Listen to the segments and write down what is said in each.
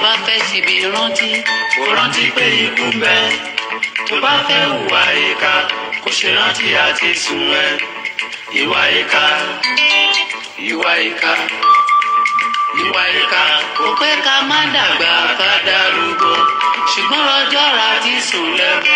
bá fẹ́ síbi rántí kó rántí pé ikú ń bẹ tó bá fẹ́ hùwà ìkà kó ṣe rántí àti sùn ẹ ìwà ìkà ìwà ìkà ìwà ìkà kò pé ká má dàgbà ká darúgbó ṣùgbọ́n ọjọ́ ra ti sùn lẹ́bọ̀.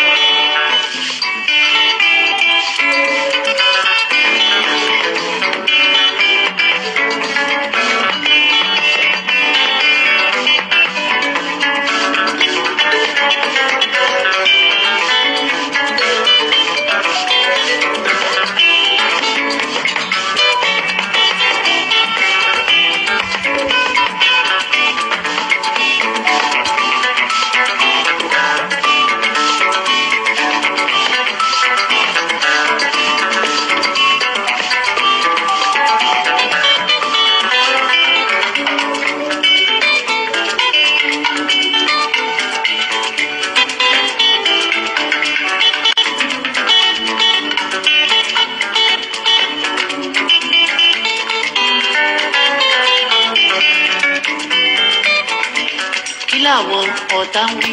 Àwọn ọ̀tá ń wí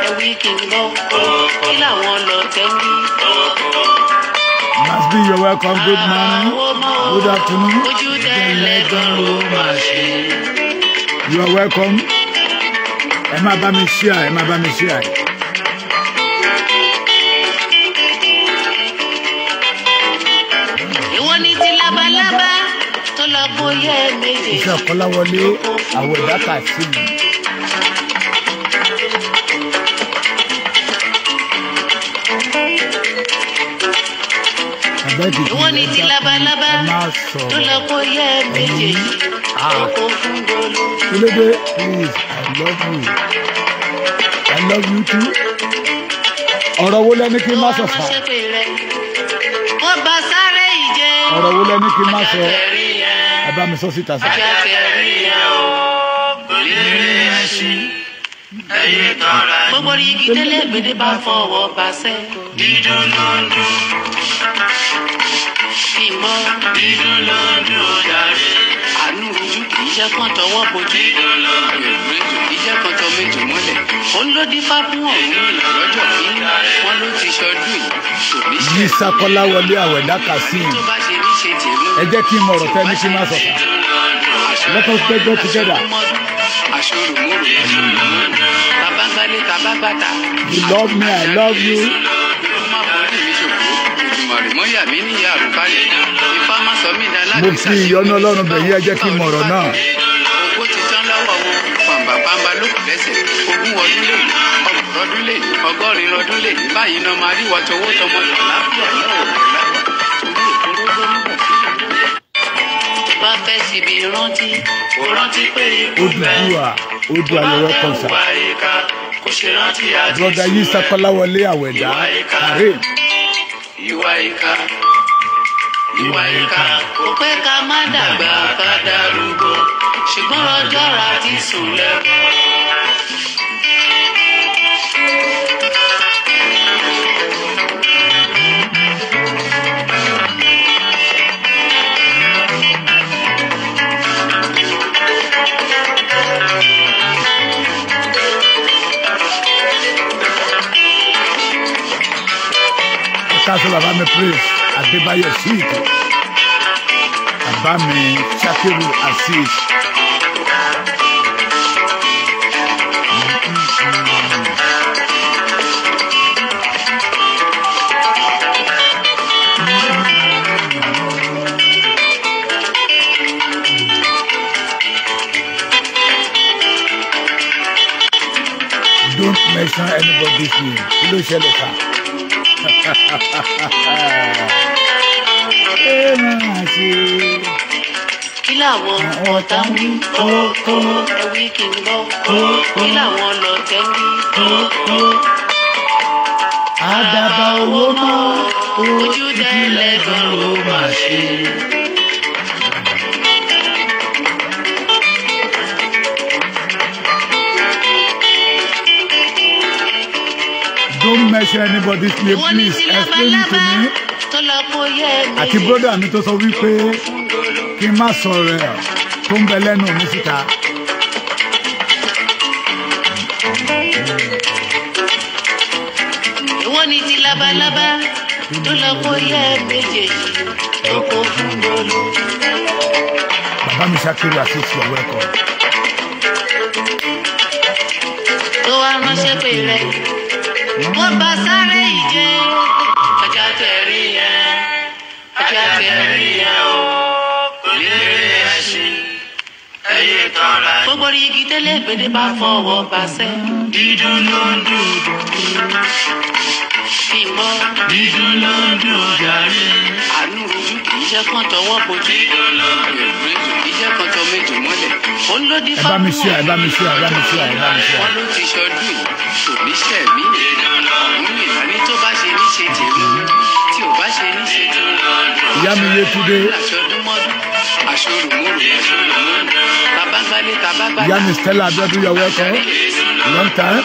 ẹ̀wí kì í gbọ́ kí làwọn lọ́tẹ̀ ń wí. Must be your welcome. Good morning, good afternoon. You are welcome. Ẹ máa bá mi share, ẹ máa bá mi share. Ìwọ ni ti labalábá tó lọ bóyá méje. Iṣẹ́ Kọ́láwọlé àwọn ẹ̀dá kà sí mi. Ìwọ ni ti labalábá tó lọ bóyá méje. Oko fún dolo. Kílódé, please, I love you too. Ọ̀rọ̀ wo lẹ́ni kí n má sọ fà? Wọ́n bá sáré ìjẹ. Ọ̀rọ̀ wo lẹ́ni kí n má sọ? Ẹ bá mi sọ síta sá. Gbogbo igi tẹ́lẹ̀ gbèdé bá fọwọ́ bá sẹ́. Dídùn ló ń dùn. Ìmọ̀ dídùn ló ń dùn jàre. Àánú ojú kì í jẹ́ kán tọwọ́ bojú. Dídùn ló ń dùn. Kì í jẹ́ kán tọ méjì mọ́lẹ̀. Òun ló dín fáfún ọ̀hún lọ́jọ́ kìíní. Wọ́n ló ti ṣọdún yìí. Yí Kọ́láwọlé àwẹ̀dá kà sí i. Ẹ jẹ́ kí n mọ̀ ọ̀rọ̀ tẹ́ ní kí n má sọ fà. Let us take go together. You love me, I love you. Mufti ìyọ́nú Ọlọ́run bẹ̀yìn ẹ jẹ́ kí n mọ̀ ọ̀rọ̀ náà. Owó ti tán lọ́wọ́ wọn, pàmbàpàmbà ló kù lẹ́sẹ̀. 20 ọdún lè ní, 30 ọdún lè ní, 100 ọdún lè ní. Báyìí náà máa rí Wotowoto láfíà lọ́wọ́ bá fẹ́ síbi rántí kó rántí pé ikú bẹ́ẹ̀ Odua ayẹyẹ kọsà. Broda Yí Kọ́láwọlé àwẹ̀dá kàrí. Ìwà ìkà ìwà ìkà kò pé ká má dàgbà ká darúgbó ṣùgbọ́n ọjọ́ ra ti sùn lẹ́kọ̀ọ́. Caso bàbá mi praise Adébáyọ̀ Síìtì, bàbá mi Ṣakiru Azeez. Don't mention anybody's name. Kí ló ṣẹlẹ̀ ká? Kí làwọn ọ̀tá ń wí ẹ̀wí kì í gbọ́ kí làwọn lọ́tẹ̀ ń wí. Àdàbà owó mọ́ ojú tẹ́lẹ̀ gan ló máa ṣe. Don't mention anybody's name, please. Explain it to me. Àti brother mi tó sọ wípé kí n má sọ̀rọ̀ ẹ̀ tó ń bẹ lẹ́nu mi síta. Èwo ni ti labalábá tó lọ kó yẹ méjèèjì tó kó fún lólu. Bàbá mi Ṣakiru àṣìṣe ọwọ́ ẹ̀kọ́. Tó wá ránṣẹ́ pé rẹ̀ kó bá sáré ìje. Ajá tẹ̀rí yẹn, ajá tẹ̀rí yẹn o, kò lè rí ẹṣin. Ẹyẹ tọ́ra. Gbogbo igi tẹ́lẹ̀ gbèdé bá fọwọ́ pàṣẹ. Dídùn ló ń dùn. Ìmọ̀. Dídùn ló ń dùn jàre. Àánú rojú kì í jẹ́ kán tọwọ́ bojú. Dídùn ló ń dùn. Kì í jẹ́ kán tọ méjì mọ́lẹ̀. Ó ló dín fáwọn. Ẹ bá mi ṣe, ẹ bá mi ṣe, ẹ bá mi ṣe, ẹ bá mi ṣe. Wọ́n ló ti ṣọdún yìí, kò ní ṣẹ̀ mí. Òun ìlànà tó bá ṣe ní ṣe tèmi, tí ò bá ṣe ní ṣe tèmi. Ìyá mi Yétúndé. Ìyá mi Stella Abiodun, you're welcome. Long time.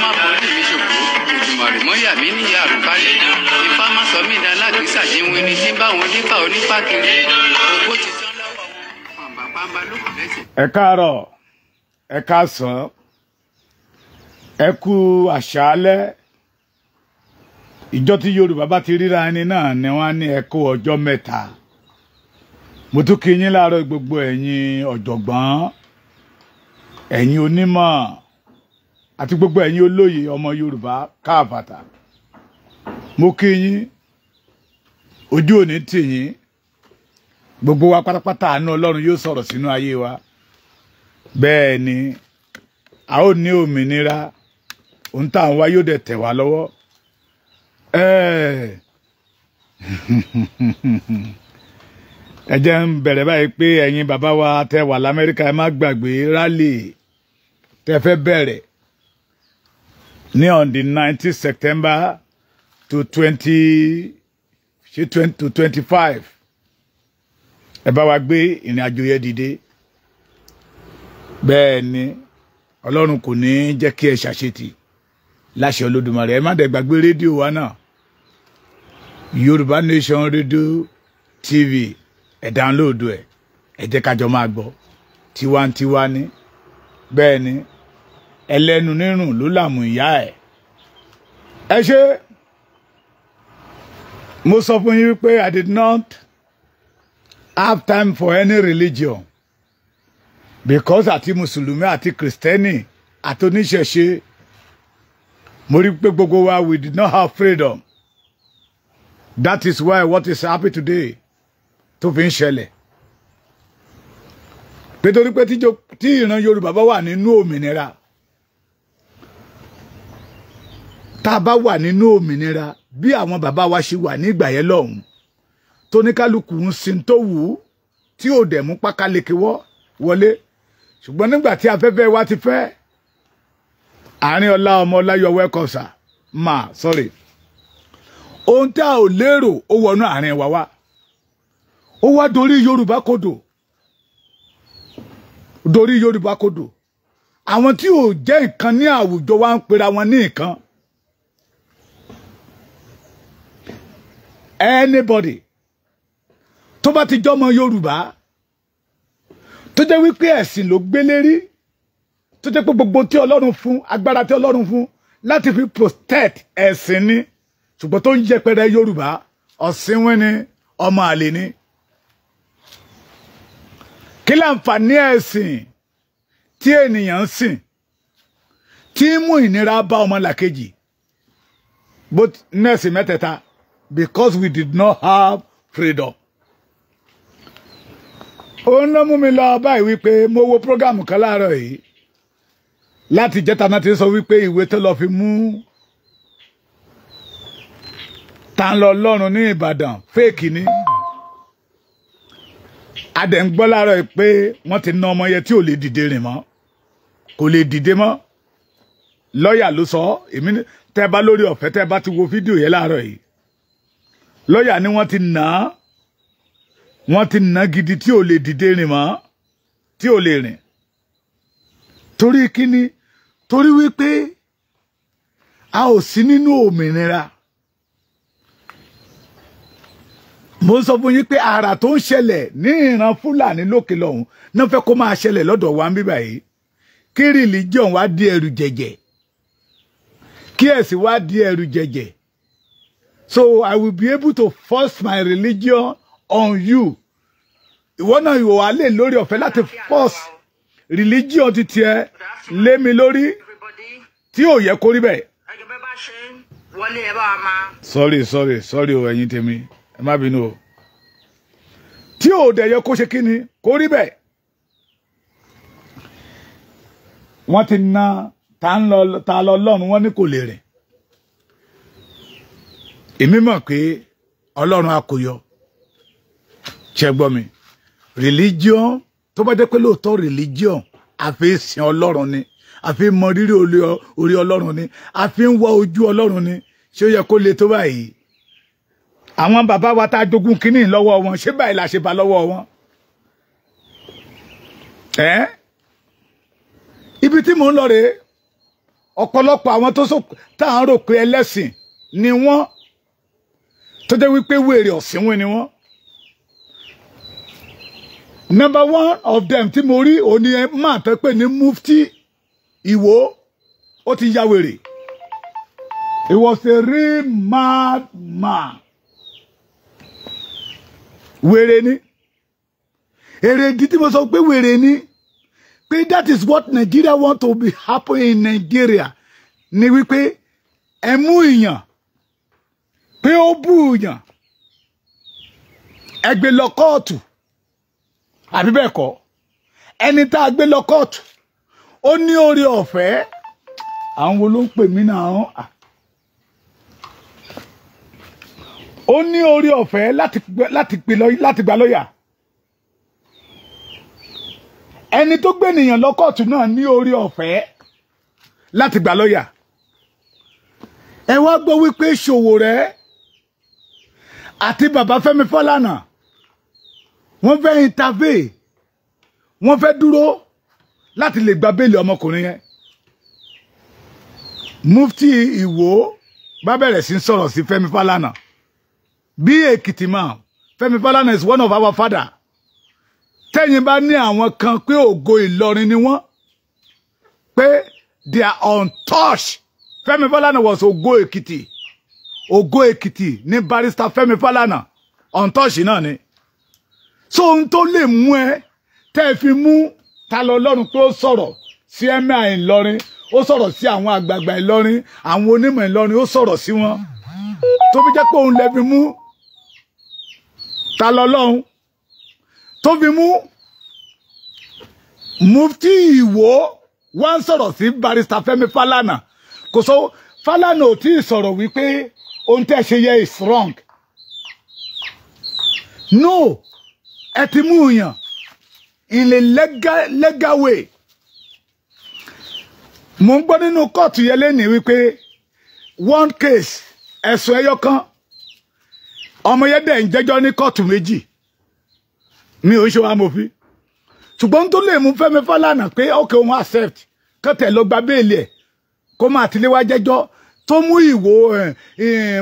Ẹ káàárọ̀, ẹ káàsán, ẹ kú àṣálẹ́. Ìjọ tí Yorùbá bá ti ríra ẹni náà ni wọ́n á ní ẹ kú ọjọ́ mẹ́ta. Mo tún kí yín láàárọ̀ gbogbo ẹ̀yin ọ̀jọ̀gbọ́n, ẹ̀yin onímọ̀ àti gbogbo ẹ̀yin olóyè ọmọ Yorùbá káàbàtà. Mo kí yín, ojú òní tì yín, gbogbo wa pátápátá àánú Ọlọ́run yóò sọ̀rọ̀ sínú ayé wa. Bẹ́ẹ̀ ni a ó ní òmìnira, ohun tá à ń wá yóò dẹ̀ tẹ̀ wá lọ́wọ́. Ẹ jẹ́ ń bẹ̀rẹ̀ báyìí pé ẹ̀yin bàbá wa tẹ́ wà l'Amẹ́ríkà ẹ má gbàgbé rally tẹ́ fẹ́ bẹ̀rẹ̀ ní on the 19th September to 25. Ẹ bá wa gbé ìrìn àjò yẹn dìde. Bẹ́ẹ̀ ni Ọlọ́run kò ní jẹ́ kí ẹ ṣàṣetì láṣẹ Olódùmarè. Ẹ má dẹ̀ gbàgbé rédíò wa náà, Yorùbá Nation Radio TV. Ẹ download ẹ jẹ́ ká jọ máa gbọ́ tiwantiwa ní. Bẹ́ẹ̀ ni ẹlẹ́nu nírùn ló làmù ìyá ẹ̀. Ẹ ṣe mo sọ fún yín wípé I did not have time for any religion because àti mùsùlùmí àti kìrìsìtẹ́nì àti oníṣẹ̀ṣe mo rí pé gbogbo wa we did not have freedom. That is why what is happening today tó fi ń ṣẹlẹ̀. Nítorí pé tí ìran Yorùbá bá wà nínú òmìnira, tá a bá wà nínú òmìnira bí àwọn bàbá wa ṣe wà ní ìgbà yẹn lọ́hùn, tó ní kálukú ń sin tó wù ú tí ò dẹ̀ mú pákáleke wọlé. Ṣùgbọ́n nígbà tí afẹ́fẹ́ wa ti fẹ́, àárín ọlá ọmọ ọlá yọ welcome sir sorry, ohun tí a ò lérò ó wọnú àárín wa wá. Ó wá dorí Yorùbá kodò. Dorí Yorùbá kodò. Àwọn tí ò jẹ́ nǹkan ní àwùjọ wa ń pera wọn ní nǹkan. Anybody tó bá ti jọmọ Yorùbá tó jẹ́ wípé ẹ̀sìn ló gbé lérí, tó jẹ́ pé gbogbo tí Ọlọ́run fún, agbára tí Ọlọ́run fún láti fi protect ẹ̀sìn ni, ṣùgbọ́n tó ń yẹpẹrẹ Yorùbá, ọ̀sìnwín ni, ọmọ àlè ni. Kí láǹfààní ẹ̀sìn tí ènìyàn ń sìn tí mú ìnira bá ọmọlàkejì bó nẹ́ẹ̀sì mẹ́tẹ̀ẹ̀ta because we did not have freedom. Òun ló mú mi lọ báyìí wípé mo wo program kan láàárọ̀ yìí láti jẹ́ta náà ti sọ wípé ìwé tó lọ fi mú ta ń lọ lọ́run ní Ìbàdàn fake ni. Adẹ̀ ń gbọ́ láàárọ̀ pé wọ́n ti ná ọmọ yẹn tí ò lè dìde rìn mọ́, kò lè dìde mọ́. Lọ́yà ló sọ, èmi tẹ́ bá lórí ọ̀fẹ́ tẹ́ bá ti wo fídíò yẹn láàárọ̀ yìí. Lọ́yà ni wọ́n ti ná gidi tí ò lè dìde rìn mọ́, tí ò lè rìn. Torí kíni? Torí wípé a ò sí nínú òmìnira. Mo sọ fún yín pé àrà tó ń ṣẹlẹ̀ ní ìran Fúlàní lókè lọ́hùn náà fẹ́ kó máa ṣẹlẹ̀ lọ́dọ̀ wa ń bí báyìí. Kí religion wá di ẹrù jẹ̀jẹ̀ kí ẹ̀sìn wá di ẹrù jẹ̀jẹ̀. So I will be able to force my religion on you. Ìwọ náà ìwọ wà lè lórí ọ̀fẹ́ láti force religion ti tiẹ̀ lé mi lórí tí ò yẹ kó rí bẹ́ẹ̀. Sorry o ẹ̀yin tèmi ẹ má bínú o. Tí ò dẹ̀ yẹ kó ṣe kí ni kó rí bẹ́ẹ̀. Wọ́n ti ná ta lọ Ọlọ́run wọ́n ní kò lè rìn. Èmi mọ̀ pé Ọlọ́run á kó yọ. Ṣé gbọ́ mi? Religion tó bá jẹ́ pé lóòótọ́ religion àfi sìn Ọlọ́run ni, àfi mọ rírì orí Ọlọ́run ni, àfi ń wá ojú Ọlọ́run ni, ṣé ó yẹ kó le tó báyìí? Àwọn bàbá wa tá jogún kínní lọ́wọ́ wọn, ṣé báyìí la ṣe bá lọ́wọ́ wọn? Ibi tí mò ń lọ rèé, ọ̀pọ̀lọpọ̀ àwọn tá à ń rò pé ẹlẹ́sìn ni wọ́n, tó jẹ́ wípé wèrè ọ̀sìnwín ni wọ́n. Number one of them tí mo rí òní ẹ máa tẹ́ pé ní Mufti Ìwó, ó ti ya wèrè. He was a real mad man. Wèrè ni. Èrèdí tí mo sọ pé wèrè ni. Pé that is what Nigeria want to be happen in Nigeria. Ni wípé ẹ mú ìyàn. Pé ó bú ìyàn. Ẹ gbé lọ kóòtù. Àbí bẹ́ẹ̀ kọ́, ẹni tá a gbé lọ kóòtù ó ní orí ọ̀fẹ́. Àwọn wo ló ń pè mí náà? Ó ní orí ọ̀fẹ́ láti gba lọ́yà. Ẹni tó gbé ènìyàn lọ kóòtù náà ní orí ọ̀fẹ́ láti gba lọ́yà. Ẹ wá gbọ́ wípé Sowore àti bàbá Fẹ́mi Fálànà wọ́n fẹ́ intervene, wọ́n fẹ́ dúró láti lè gba béèlì ọmọkùnrin yẹn. Mufti Ìwó bá bẹ̀rẹ̀ sí sọ̀rọ̀ sí Fẹ́mi Fálànà. Bí Ekiti man, Fẹ́mi Fálànà is one of our father. Tẹ́yìn bá ní àwọn kan pé ògo Ìlọrin ni wọ́n, pé they are untouched. Fẹ́mi Fálànà was ògo Ekiti. Ògo Ekiti ní barrister Fẹ́mi Fálànà. Untouched náà ni. So ohun tó lè mú ẹ tẹ́ fi mú ta lọ Ọlọ́run tó sọ̀rọ̀ sí ẹ̀mí Ìlọrin, ó sọ̀rọ̀ sí àwọn àgbààgbà Ìlọrin, àwọn onímọ̀ Ìlọrin, ó sọ̀rọ̀ sí wọn. Tó fi jẹ́ pé òun lè fi mú ta lọ Ọlọ́run tó fi mú Mufti Ìwó wá ń sọ̀rọ̀ sí barrister Fẹ́mi Fálànà. Kò sọ Fálànà ò tí ì sọ̀rọ̀ wípé ohun tẹ́ ṣe yẹ is wrong. No. Ẹ ti mú yàn in a legal way. Mo ń gbọ́ nínú kóòtù yẹn lẹ́nìí wípé one case ẹ̀sùn ẹyọ kan ọmọ yẹn dẹ̀ ń jẹ́jọ́ ní kóòtù méjì. Mi ò ń ṣe wa mòfin. Ṣùgbọ́n tó lè mú Fẹ́mi Fálànà pé okay òun accept kọ́tẹ̀ lọ gba béèlì ẹ̀ kó máa tilé wá jẹ́jọ́ tó mú Ìwó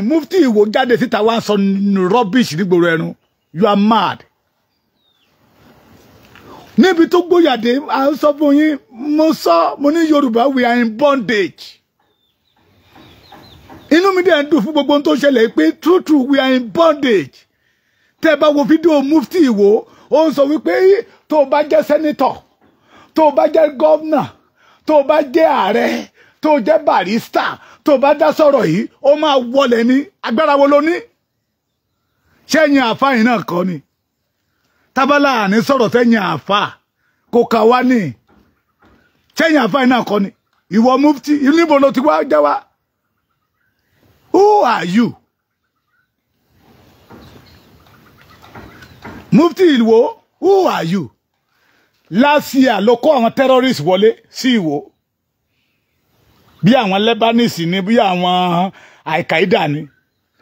Mufti Ìwó jáde síta wá sọ rubbish nígboro ẹnu. You are mad. Níbi tó gbóyàdé à ń sọ fún yín, mo ní Yorùbá we are in bondage. Inú mi dẹ̀ ń dùn fún gbogbo ohun tó ṣẹlẹ̀ pé true we are in bondage. Tẹ́ bá wo fídíò Mufti Ìwó, ó ń sọ wípé tó bá jẹ́ sẹ́nítọ̀, tó bá jẹ́ gọ́vnà, tó bá jẹ́ ààrẹ, tó jẹ́ barista, tó bá dá sọ̀rọ̀ yìí, ó máa wọlé ní agbára wo ló ní? Ṣẹ́yìn àfáà yìí náà kọ́ ni. Tábálà àní sọ̀rọ̀ tẹ́yìn àfáà kò kà wá ní. Ṣẹ́yìn àfáà yìí náà kọ́ ni. Ìwọ Mufti, níbo ló ti wá jẹ́ wá? Who are you? Mufti Ìwó, who are you? Last year ló kó àwọn terrorists wọlé sí Ìwó. Bí àwọn Lebanese ni, bí àwọn Al-Qaeda ni,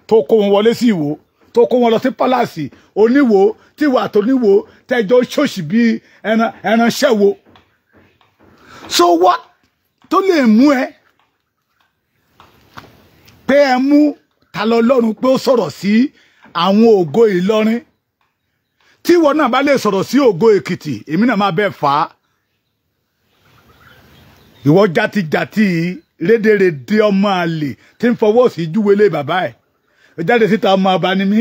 tó kó wọn wọlé sí Ìwó, tó kó wọn lọ sí palace Oníwó, tí wà tó níwó tẹjọ ṣòṣì bí ẹran ṣẹ́wó. So what tó lè mú ẹ pé ẹ mú ta lọ Ọlọ́run pé ó sọ̀rọ̀ sí àwọn ògo Ìlọrin? Tí ìwọ náà bá lè sọ̀rọ̀ sí ògo Èkìtì, èmi náà máa bẹ́ẹ̀ fà á. ìwọ játijàti rédèrèdè ọmọ àlè tí ń fọwọ́ sí júwèlé bàbá ẹ̀ jáde síta ọmọ ọba ni mí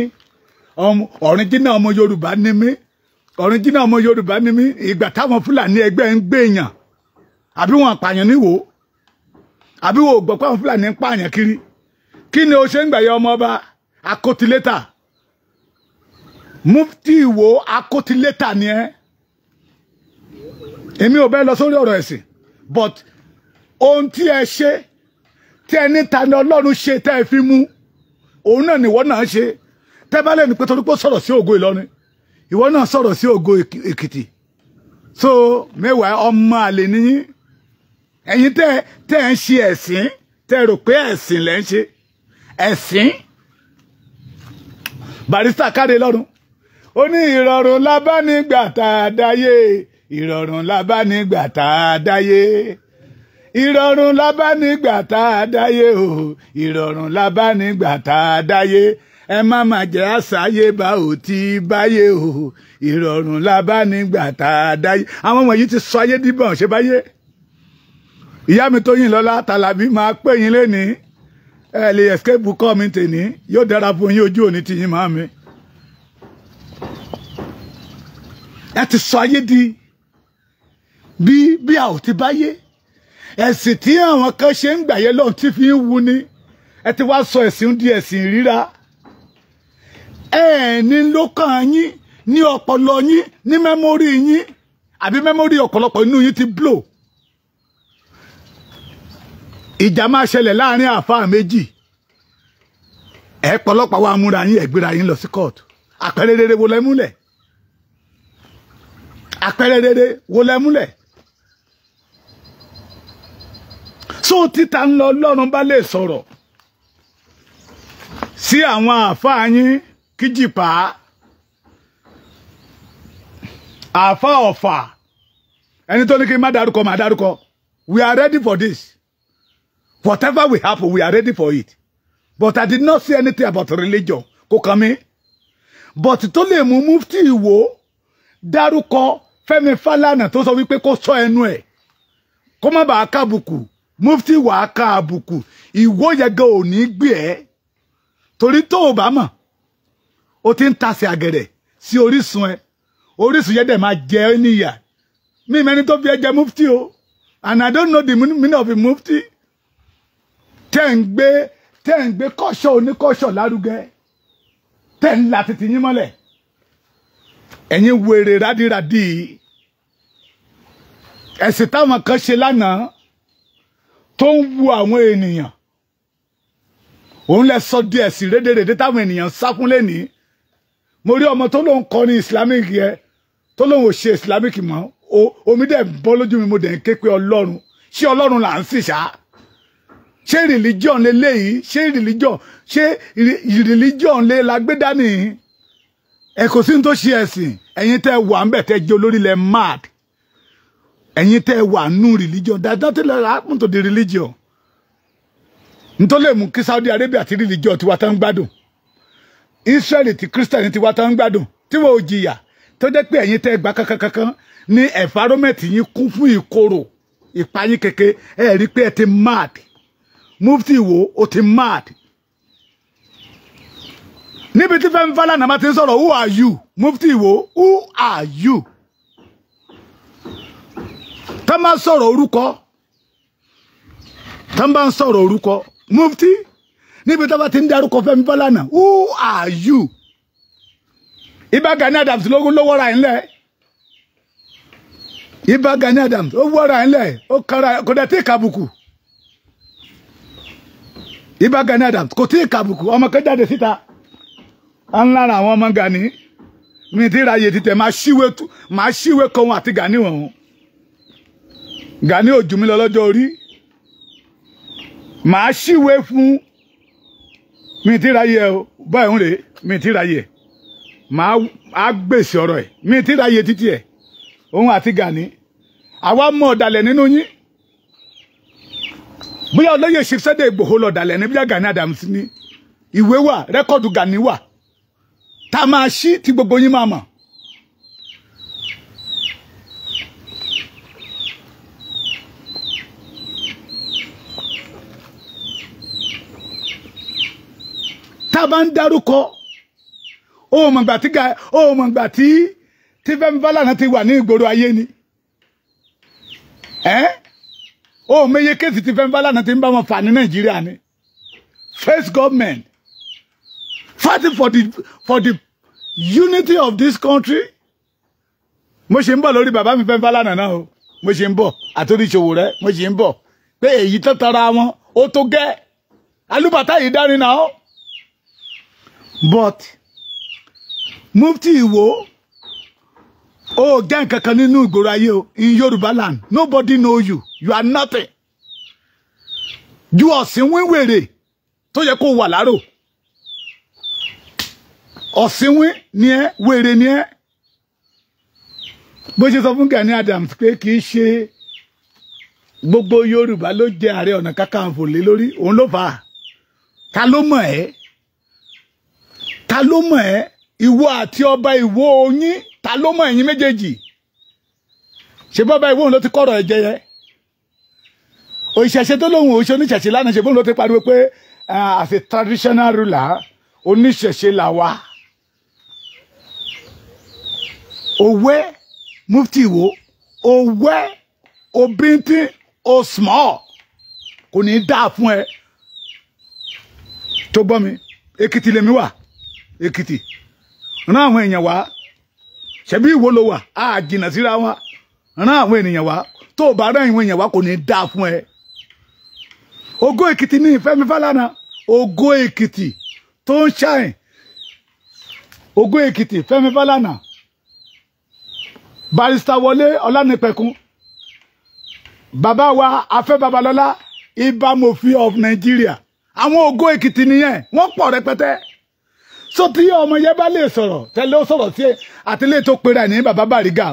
ọ̀rìnjínà ọmọ Yorùbá ni mí ọ̀rìnjínà ọmọ Yorùbá ni mí ìgbà táwọn Fúlàní ẹgbẹ́ ń gbé èèyàn àbí wọn pààyàn níwò àbí wọn ò gbọ́ pé àwọn Fúlàní ń pààyàn kiri kí ni o ṣe ń gbà yẹ ọmọ ọba akótilétà Mufti Ìwó akótilétà ni ẹ èmi ò bẹ́ẹ̀ lọ sórí ọ̀rọ̀ ẹ̀sìn but ohun tí ẹ ṣe tí ẹ níta ni Ọlọ́run ṣe tẹ́ ẹ fi mú òun náà nìwọ náà ṣe tẹ́ bá lẹ́nu pé torí pé ó sọ̀rọ̀ sí ògo Ìlọrin ìwọ náà sọ̀rọ̀ sí ògo Èkìtì so mẹ́wàá ọmọ àlè nìyí ẹ̀yin tẹ́ ẹ ń ṣe ẹ̀sìn tẹ́ ẹ rò pé ẹ̀sìn lẹ́ ń ṣe ẹ̀sìn Barrister káre lọ́run ó ní ìrọ̀rùn lábánigbà tá a dáyé ìrọ̀rùn lábánigbà tá a dáyé ìrọ̀rùn lábánigbà tá a dáyé o ìrọ̀rùn lábánigbà tá a dáyé ẹ má má jẹ́ àṣàyè bá ò tí báyé o ìrọ̀rùn lábánigbà tá a dáyé àwọn ọmọ yìí ti sọ ayé díbọn ṣe báyé ìyá mi Tóyìnlọ́lá Tàlàbí máa pè yín lénìí ẹ lè escape kọ́ mi tèní yóò dára fún yín ojú òní ti yín máa mi ẹ ti sọ ayé di bí a ò ti báyé ẹ̀sìn tí àwọn kan ṣe ń gbàyé lọ́n tí fi ń wu ni ẹ ti wá sọ ẹ̀sìn di ẹ̀sìn ríra ní lọ́kàn yín ní ọpọlọ yín ní mẹ́mórì yín àbí mẹ́mórì ọ̀pọ̀lọpọ̀ inú yín ti blow ìjà máa ṣẹlẹ̀ láàrin àfáà méjì ẹ pọ̀lọpọ̀ wa múra yín ẹ̀gbéra yín lọ sí court àpẹẹrẹ rere wo lẹ múlẹ̀ àpẹẹrẹ rere wo lẹ múlẹ̀ so títa ń lọ Ọlọ́run bá lè sọ̀rọ̀ sí àwọn àfáà yín kíjìpá àfáà Ọ̀fà ẹni tó ní kí n má dárúkọ má dárúkọ we are ready for this. Whatever will happen, we are ready for it. But I did not say anything about religion. Kò kàn mí. But tó lè mú Mufti Ìwó dárúkọ Fẹ́mi Fálànà tó sọ wípé kó sọ ẹnu ẹ̀. Kó má bàa kábùkù. Mufti wà á ká àbùkù. Ìwó yẹgẹ ò ní gbé ẹ́. Torí tó o bá mọ̀. O ti ń tasẹ̀ àgẹ̀rẹ̀ sí orísun ẹ. Orísun yẹn dẹ̀ máa jẹ ẹ́ níyà. Mi mẹ́ni tó fi ẹ jẹ Mufti o. And I don't know the meaning of a Mufti. Tẹ́ ń gbé kọ́ṣọ́ oníkọ́ṣọ́ lárugẹ tẹ́ ń la títí yín mọ́lẹ̀ ẹ̀yin wèrè rádìrádì ẹ̀sìn táwọn kan ṣe lánàá tó ń wu àwọn ènìyàn òun lẹ sọ di ẹ̀sìn rédèrèdè táwọn ènìyàn sákún lẹ́ni mo rí ọmọ tó lóun kọ́ ní islamic yẹ tó lóun ò ṣe islamic mọ́ omi dẹ̀ bọ́ lójú mi mo dẹ̀ ń ké pé Ọlọ́run ṣé Ọlọ́run là ń sìn ṣá ṣé religion leléyìí ṣé religion lè la gbé dání ẹ kò sí ní tó ṣe ẹ̀sìn ẹ̀yin tẹ́ wà ń bẹ̀ tẹ́ jẹ́ olórí lẹ mad ẹ̀yin tẹ́ wà nù religion that nothing happen to the religion nítorí lè mú kí Saudi Arabia ti religion tiwa tán gbádùn Israel ti Christian tiwa tán gbádùn tí wọ́n ò jìyà tó jẹ́ pé ẹ̀yin tẹ́ gbà kankan ní environment yín kún fún ìkorò ìpayín keke ẹ rí pé ẹ ti mad Mufti Ìwó o ti mad níbi tí Fẹ́mi Fálànà máa ti ń sọ̀rọ̀ who are you Mufti Ìwó who are you tá máa sọ̀rọ̀ orúkọ tá máa ń sọ̀rọ̀ orúkọ Mufti níbi tí wọ́n ti ń dárúkọ Fẹ́mi Fálànà who are you Ìbà Gani Adams ló wọ́ra ẹ̀ ńlẹ̀ Ìbà Gani Adams ó wọ́ra ẹ̀ ńlẹ̀ ó kára kò dẹ̀ tí ì kàbùkù Ìbà Gani Adams kò tí ì kàbùkù ọmọ kan jáde síta à ń lára àwọn ọmọ Gani mi ti ra iye títẹ̀ máa ṣíwé kan wọn àti Gani wọn Gani ò jù mí lọ lọ́jọ́ orí máa ṣíwé fún mi ti ra iye o báyìí ń rè mi ti ra iye máa gbèsè ọ̀rọ̀ ẹ̀ mi ti ra iye títí ẹ̀ òun àti Gani àwa mọ̀ ọ̀dàlẹ̀ nínú yín bóyá olóyè Sunday Igboho lọ dàlẹ̀ ní bíyà Gani Adams ní ìwé wà rẹ́kọ̀dù Gani wà tá a máa ṣí tí gbogbo yín máa mọ̀. tá bá ń dárúkọ ó mọ̀ gbà tí Fẹ́mi Fálànà ti wà ní ìgboro ayé ni ó meye kéèsì tí Fẹ́mi Fálànà ti ń bá wọn fà ní Nàìjíríà ni face government fighting for the unity of this country. Mo ṣe ń bọ̀ lórí bàbá mi Fẹ́mi Fálànà náà o mo ṣe ń bọ̀ àtòrí ìṣòwò rẹ mo ṣe ń bọ̀ pé èyí tó tara wọn ó tó gẹ́ alúbàtà yìí dání náà but Mufti Ìwó ó jẹ́ nǹkan kan nínú ìgboro ayé o in Yorùbá land nobody know you are nothing ju ọ̀sìn wíwèrè tó yẹ kó wà láró ọ̀sìn ni ẹ́ wèrè ni ẹ́ bó ṣe sọ fún Gani Adams pé kì í ṣe gbogbo Yorùbá ló jẹ Ààrẹ Ọ̀nà Kakanfò lé lórí òun ló fà á ta ló mọ̀ ẹ́ ìwọ àti ọba Ìwó Oyin ta ló mọ̀ ẹ̀yin méjèèjì ṣe bọ́ba Ìwó òun ló ti kọ́rọ̀ ẹ̀jẹ̀ yẹ òṣìṣẹ́ tó lóhun òṣìṣẹ́ oníṣẹ̀ṣe lánàá ṣe bóun ló ti pariwo pé as a traditional ruler oníṣẹ̀ṣe là wá òwe Mufti Ìwó òwe obìnrin o small kò ní dáa fún ẹ tó gbọ́ mi Èkìtì lèmi wà Èkìtì rán àwọn èèyàn wá ṣebí Ìwó ló wà á jìnnà síra wọn rán àwọn ènìyàn wá tó bá rán àwọn èèyàn wá kò ní dáa fún ẹ ògo Èkìtì ní Fẹ́mi Fálànà ògo Èkìtì tó ń ṣàìn ògo Èkìtì Fẹ́mi Fálànà Barrister Wọlé Ọlánìpẹ̀kun bàbá wa Afẹ́ Babalọ́lá Ìbà Mufti of Nigeria àwọn ògo Èkìtì nìyẹn wọ́n pọ̀ rẹpẹtẹ so tí ọmọ yẹn bá lè sọ̀rọ̀ tẹ́lẹ̀ ó sọ̀rọ̀ sí àtìlẹ́ tó pera ní bàbá Bariga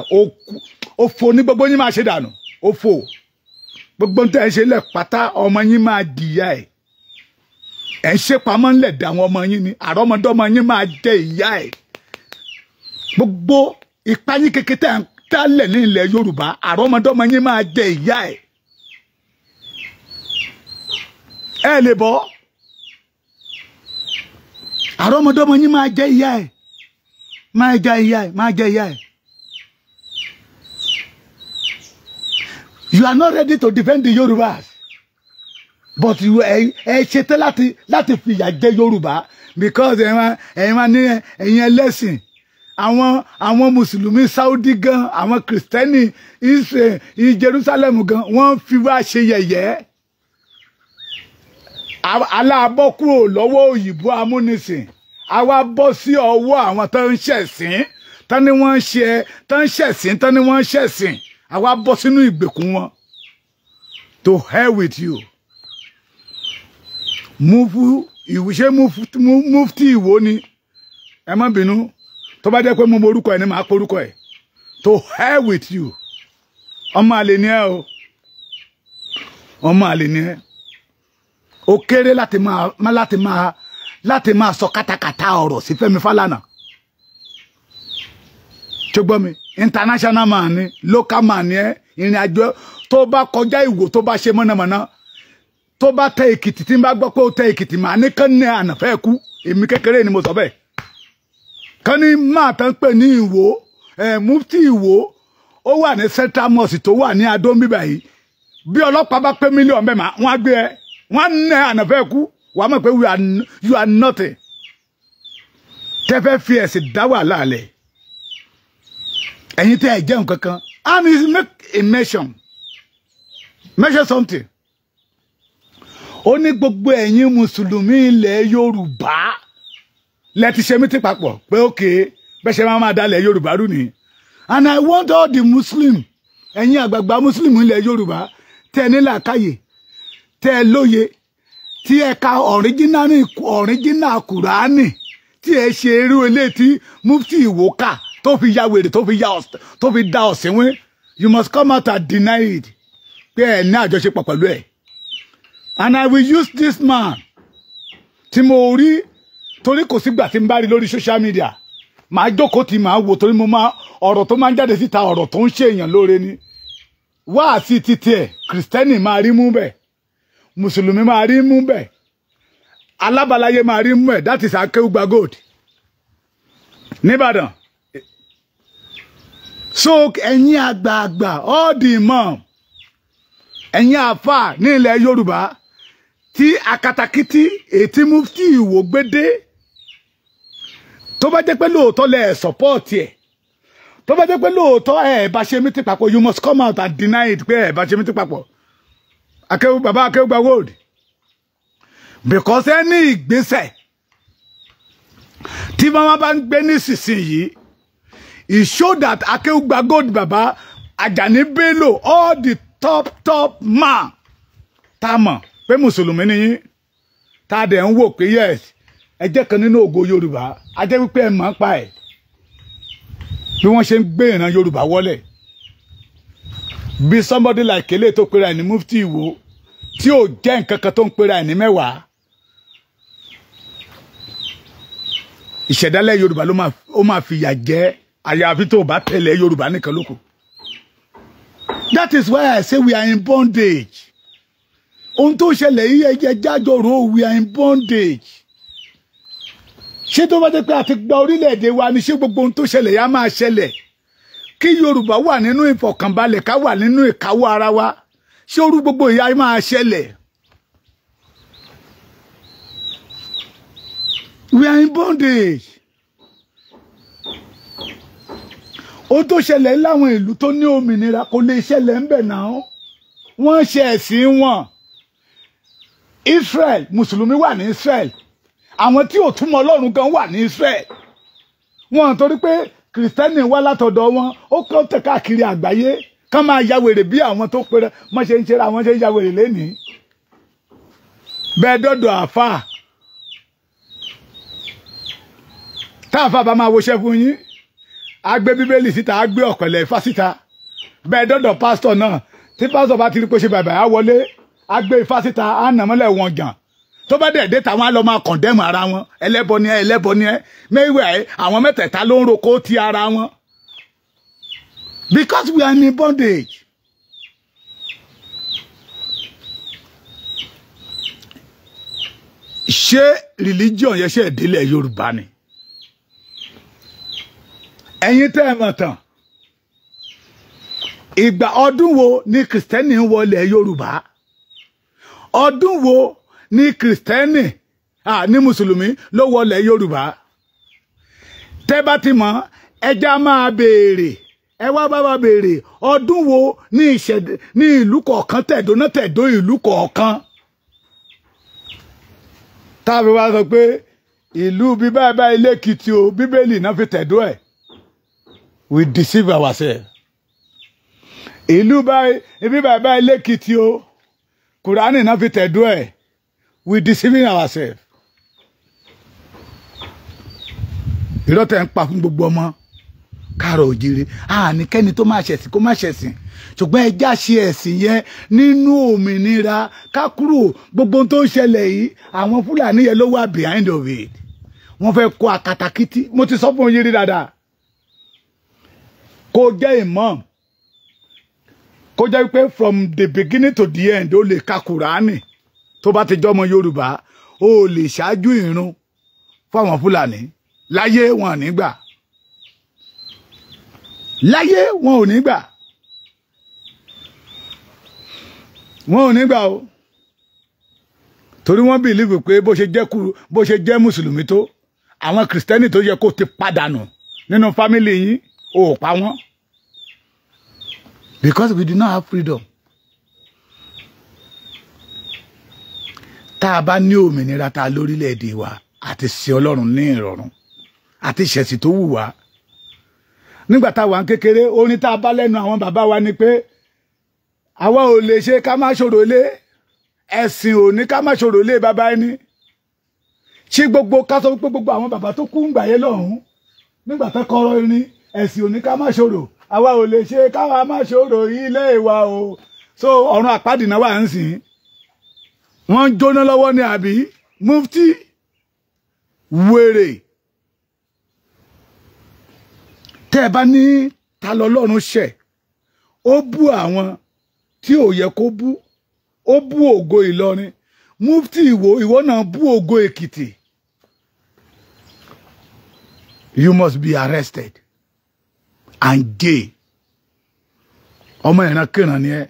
òfò ní gbogbo yín máa ṣe dànù òfò gbogbo tẹ́ ẹ ṣe lẹ̀ pátá ọmọ yín máa dìyà ẹ̀ ń ṣe pamọ́ ńlẹ̀ dà àwọn ọmọ yín ni àrọ́mọdọ́mọ yín máa jẹ ìyá ẹ̀ gbogbo ìpáyín kékeré tálẹ̀ ní ilẹ̀ Yorùbá àrọ́mọdọ́mọ yín máa jẹ ìyá ẹ̀ lè bọ́ àrọ́mọdọ́mọ yín máa jẹ ìyá ẹ̀ máa jẹ ìyá ẹ̀ you are not ready to defend the Yorubas but you ṣetán láti fìyà jẹ Yorùbá because ẹ̀yin máa ní ẹ̀yin ẹlẹ́sìn àwọn mùsùlùmí Saudi gan àwọn kìrìsìtẹ́nì Israel Jerusalem gan wọ́n fi wá ṣe yẹ̀yẹ́ aláàbọ̀ kúrò lọ́wọ́ òyìnbó amúnisìn àwa bọ́ sí ọwọ́ àwọn tó ń ṣẹ̀sìn tán ni wọ́n ń ṣẹ̀sìn àwa bọ́ sínú ìgbèkùn wọn to hell with you Mufti Ìwó ni ẹ má bínú tó bá jẹ́ pé mo mọ orúkọ ẹ̀ ni màá porúkọ ẹ̀ to hell with you ọmọ àlè ni ẹ o ọmọ àlè ni ẹ ó kéré láti máa sọ kátàkátà ọ̀rọ̀ sí Fẹ́mi Fálànà tó gbọ́ mi international man ni local man ni ẹ ìrìn àjò tó bá kọjá Ìwó tó bá ṣe mọ̀nàmọ́ná tó bá tẹ Èkìtì tí n bá gbọ́ pé ó tẹ Èkìtì màá ní kán ní ànàfẹ́ kú èmi kékeré ni mo sọ bẹ́ẹ̀ kán ní máa tán pè ní Ìwó Mufti Ìwó ó wà ní Central Mosque tó wà ní Adó bíbà yìí bí ọlọ́pàá bá pé mílíọ̀nù mẹ́ma wọ́n á gbé ẹ wọ́n ní ànàfẹ́ kú wàá mọ̀ pé you are nothing tẹ́fẹ́ fi ẹ̀sìn dá wàhálà lẹ̀ ẹ̀yin tẹ́ ẹ̀ jẹun kankan and he make a mention something ó ní gbogbo ẹ̀yin mùsùlùmí ilẹ̀ Yorùbá lẹ́ti ṣe mítí papọ̀ pé ókè bẹ́ṣẹ̀ máa dalẹ̀ Yorùbá rú ni and I want all the Muslim ẹ̀yin àgbààgbà Muslim ilẹ̀ Yorùbá tẹ́ ní làákàyè tẹ́ lóye tí ẹ ka original Kùránì tí ẹ ṣe irú ilé tí Mufti Ìwó kà tó fi ya wèrè tó fi da ọ̀sìn wé you must come out and deny it pé ẹ ní àjọṣepọ̀ pẹ̀lú ẹ̀ and I will use this man tí mo rí torí kò sígbà tí n bá rí lórí social media màá jókòó tí màá wò torí mo máa ọ̀rọ̀ tó máa ń jáde síta ọ̀rọ̀ tó ń ṣe èèyàn lóore ni wá sí títí ẹ̀ kìrìsìtẹ́nì máa rí mú bẹ̀ mùsùlùmí máa rí mú bẹ̀ alábàláyé máa rí mú ẹ̀, that is Akeugba Gold nìbàdàn. So ẹ̀yin àgbààgbà all the imam, ẹ̀yin àfà ní ilẹ̀ Yorùbá tí akatakiti ètí Mufti Ìwó gbédé, tó bá jẹ́ pé lóòótọ́ lẹ support ẹ̀, tó bá jẹ́ pé lóòótọ́ ẹ̀ bá ṣe mítí papọ̀, you must come out and deny it pé ẹ̀ bá ṣe mítí papọ̀. Bàbá Akeugba Gold, because ẹni ìgbésẹ̀ tí mama bá ń gbé nísinsìnyí, it show that Akeugba Gold bàbá Àjàní Bello, all the top man tá mọ̀ pé mùsùlùmí ni yín, tá dẹ̀ ń wò pé yes ẹ jẹ́ kan nínú ògo Yorùbá, a jẹ́ wípé ẹ mọ̀ pa ẹ̀ bí wọ́n ṣe ń gbé ìran Yorùbá wọlé. Bí somebody like ele tó pera ẹ̀ ní Mufti Ìwó tí ò jẹ́ nǹkan kan tó ń pera ẹ̀ ní mẹ́wàá, ìṣẹ̀dálẹ̀ Yorùbá ó máa fìyà jẹ àyàfi tó bá tẹ̀lé Yorùbá nìkan lóko. That is why I say we are in bondage. Ohun tó ṣẹlẹ̀ yìí ẹjẹ́ jájọrò, we are in bondage. Ṣé tó bá jẹ́ pé àti gba orílẹ̀-èdè wa ni ṣé gbogbo ohun tó ṣẹlẹ̀ yá máa ṣẹlẹ̀? Kí Yorùbá wà nínú ìfọ̀kànbalẹ̀, ká wà nínú ìkáwọ́ ara wa, ṣé orú gbogbo ìyà máa ṣẹlẹ̀? We are in bondage. Ó tó ṣẹlẹ̀ láwọn ìlú tó ní òmìnira kò lè ṣẹlẹ̀ ń bẹ̀ náà. Wọ́n ṣe ẹ̀sìn wọn. Israel, Mùsùlùmí wà ní Israel. Àwọn tí ò túmọ̀ Ọlọ́run gan wà ní Israel. Wọ́n torí pé Kìrìsìtẹ́nì wá látọ̀dọ̀ wọn, ó kàn tẹ̀ káàkiri àgbáyé, kán máa ya wèrè bí àwọn tó péré, mọ́ ṣe ń ṣe àwọn ṣe ń ya wèrè lénìí. Bẹ́ẹ̀ dọ́dọ̀ àfáà. Táàfà bá máa woṣẹ́ fún yín, a gbé Bíbélì síta, a gbé ọ̀pẹ̀lẹ̀ Ifá síta. Bẹ́ẹ̀ dọ́dọ̀ pásítọ̀ náà, tí pásítọ̀ bá ti rí pé ṣe bàbá á wọlé, a gbé Ifá síta, á nà mọ́lẹ̀ wọn jàn. Tó bá dẹ̀ dé táwọn á lọ máa kọ̀ndẹ́mù ara wọn, ẹlẹ́bọ ni ẹ́, ẹlẹ́bọ ni ẹ́. Mẹ́wàá àwọn mẹ́tẹ̀ẹ̀ta ló ń roko ti ara wọn. Because we are in bondage. Ṣé religion yẹn ṣe ìdílé Yorùbá ni? Ẹ̀yin tẹ́ ẹ mọ̀ tán, ìgbà ọdún wo ni Kìrìsìtẹ́nì ń wọlé Yorùbá? Ọdún wo ni Kìrìsìtẹ́nì ní Mùsùlùmí ló wọlé Yorùbá? Tẹ́ bá ti mọ̀, ẹja máa béèrè, ẹ wá bá wa béèrè, ọdún wo ní ìlú kọ̀ọ̀kan tẹ̀dó ìlú kọ̀ọ̀kan? Táàbí wá sọ pé ìlú bí báyìí l'Ékìtì o, Bíbélì náà fi tẹ̀dó ẹ̀. We deceive ourselves. Ìlú báyìí l'Ékìtì o, Kùránì náà fi tẹ̀dó ẹ̀. We deceiving ourselves. Irọ́ tẹ̀ ń pa fún gbogbo ọmọ káàrọ̀ òjìrì. Nìkẹ́ni tó máa ṣẹ̀sìn kó má ṣẹ̀sìn. Ṣùgbọ́n ẹjá ṣe ẹ̀sìn yẹn nínú òmìnira, ká kúrò gbogbo tó ń ṣẹlẹ̀ yìí. Àwọn Fúlàní yẹn ló wà behind of it. Wọ́n fẹ́ kó akatakítí. Mo ti sọ fún yín rí dáadáa. Kó jẹ́ imam, kó jẹ́ pé from the beginning to the end ó lè ka Kùránì. Tó bá ti jọmọ Yorùbá, ó lè ṣáájú ìrun fún àwọn Fúlàní. Láyé wọn ò ní gbà. Láyé wọn ò ní gbà. Wọn ò ní gbà o. Torí wọ́n believe pé bó ṣe jẹ́ Mùsùlùmí tó, àwọn Kìrìsìtẹ́nì tó yẹ kó ti padànù nínú fámílì yín, ó pa wọ́n. Because we do not have freedom. Tá a bá ní òmìnira ta lórílẹ̀-èdè wa, àti sin Ọlọ́run ní ìrọ̀rùn, àti ṣẹ̀sìn tó wù wá. Nígbà tá a wà ń kékeré, orin tá a bá lẹ́nu àwọn bàbá wa ni pé àwa ò lè ṣe ká má ṣòro lé, ẹ̀sìn ò ní ká má ṣòro lé bàbá ẹni. Ṣé gbogbo ká sọ pé gbogbo àwọn bàbá tó kú ń gbà yẹn lọ́hùn-ún, nígbà tó kọ́rọ́ irin, ẹ̀sìn ò ní ká má ṣòro, àwa ò lè ṣe ká má ṣòro ilé wa o. So ọ̀run àpáàdì náà wà ń sìn. Wọ́n ń jóná lọ́wọ́ ní àbí Mufti wèrè. Tẹ́ ẹ bá ní ta lọ́lọ́run ṣẹ̀, ó bú àwọn tí ò yẹ kó bú, ó bú ògo Ìlọrin, Mufti ìwọ náà bú ògo Èkìtì. You must be arrested and jail. Ọmọ ìran kíran ni ẹ.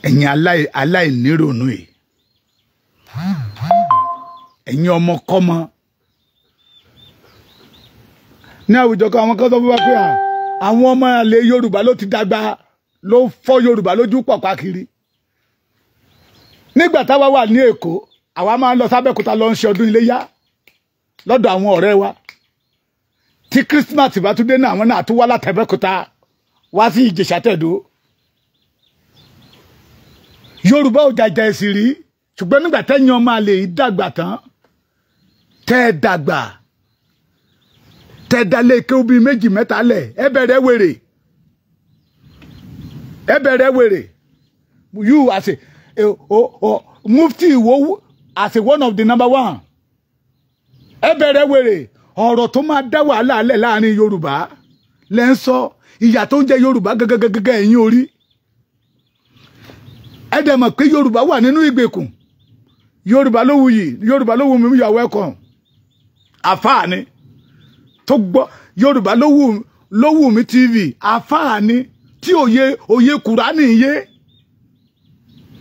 Ẹ̀yin aláìnírònú yìí. Ẹ̀yin ọmọkọ́mọ. Ní àwùjọ kan àwọn kan sọ fún wa pé àwọn ọmọ àlè Yorùbá ló ti dàgbà ló fọ́ Yorùbá lójú pọ̀ káàkiri. Nígbà táwa wà ní Èkó, àwa máa ń lọ sábẹ́kúta lọ ń ṣe ọdún iléyá lọ́dọ̀ àwọn ọ̀rẹ́ wa. Tí Christmas bá tún dé náà àwọn náà tún wá láti Abẹ́òkúta wá sí Ìjẹ̀ṣà Tẹ̀dó. Yorùbá ò jàjà ẹ̀sìn rí, ṣùgbọ́n nígbà tẹ́yìn ọmọ àlè dàgbà tán, tẹ́ dàgbà, tẹ́ dalé kéwú bíi méjì mẹ́ta lẹ̀, ẹ bẹ̀rẹ̀ wèrè. Ẹ bẹ̀rẹ̀ wèrè. You as a Mufti Ìwó as a one of the number one. Ẹ bẹ̀rẹ̀ wèrè. Ọ̀rọ̀ tó máa dá wàhálà lẹ̀ láàrin Yorùbá lẹ́ ń sọ, ìyà tó ń jẹ Yorùbá gẹ́gẹ́gẹ́gẹ́ ẹ̀yin orí. Ẹ dẹ̀ mọ̀ pé Yorùbá wà nínú ìgbèkùn. Yorùbá ló wù yìí, Yorùbá ló wù mí, you are welcome. Àfáà ni tó gbọ́ Yorùbá ló wù mí TV. Àfáà ni tí òye Kùránì yé.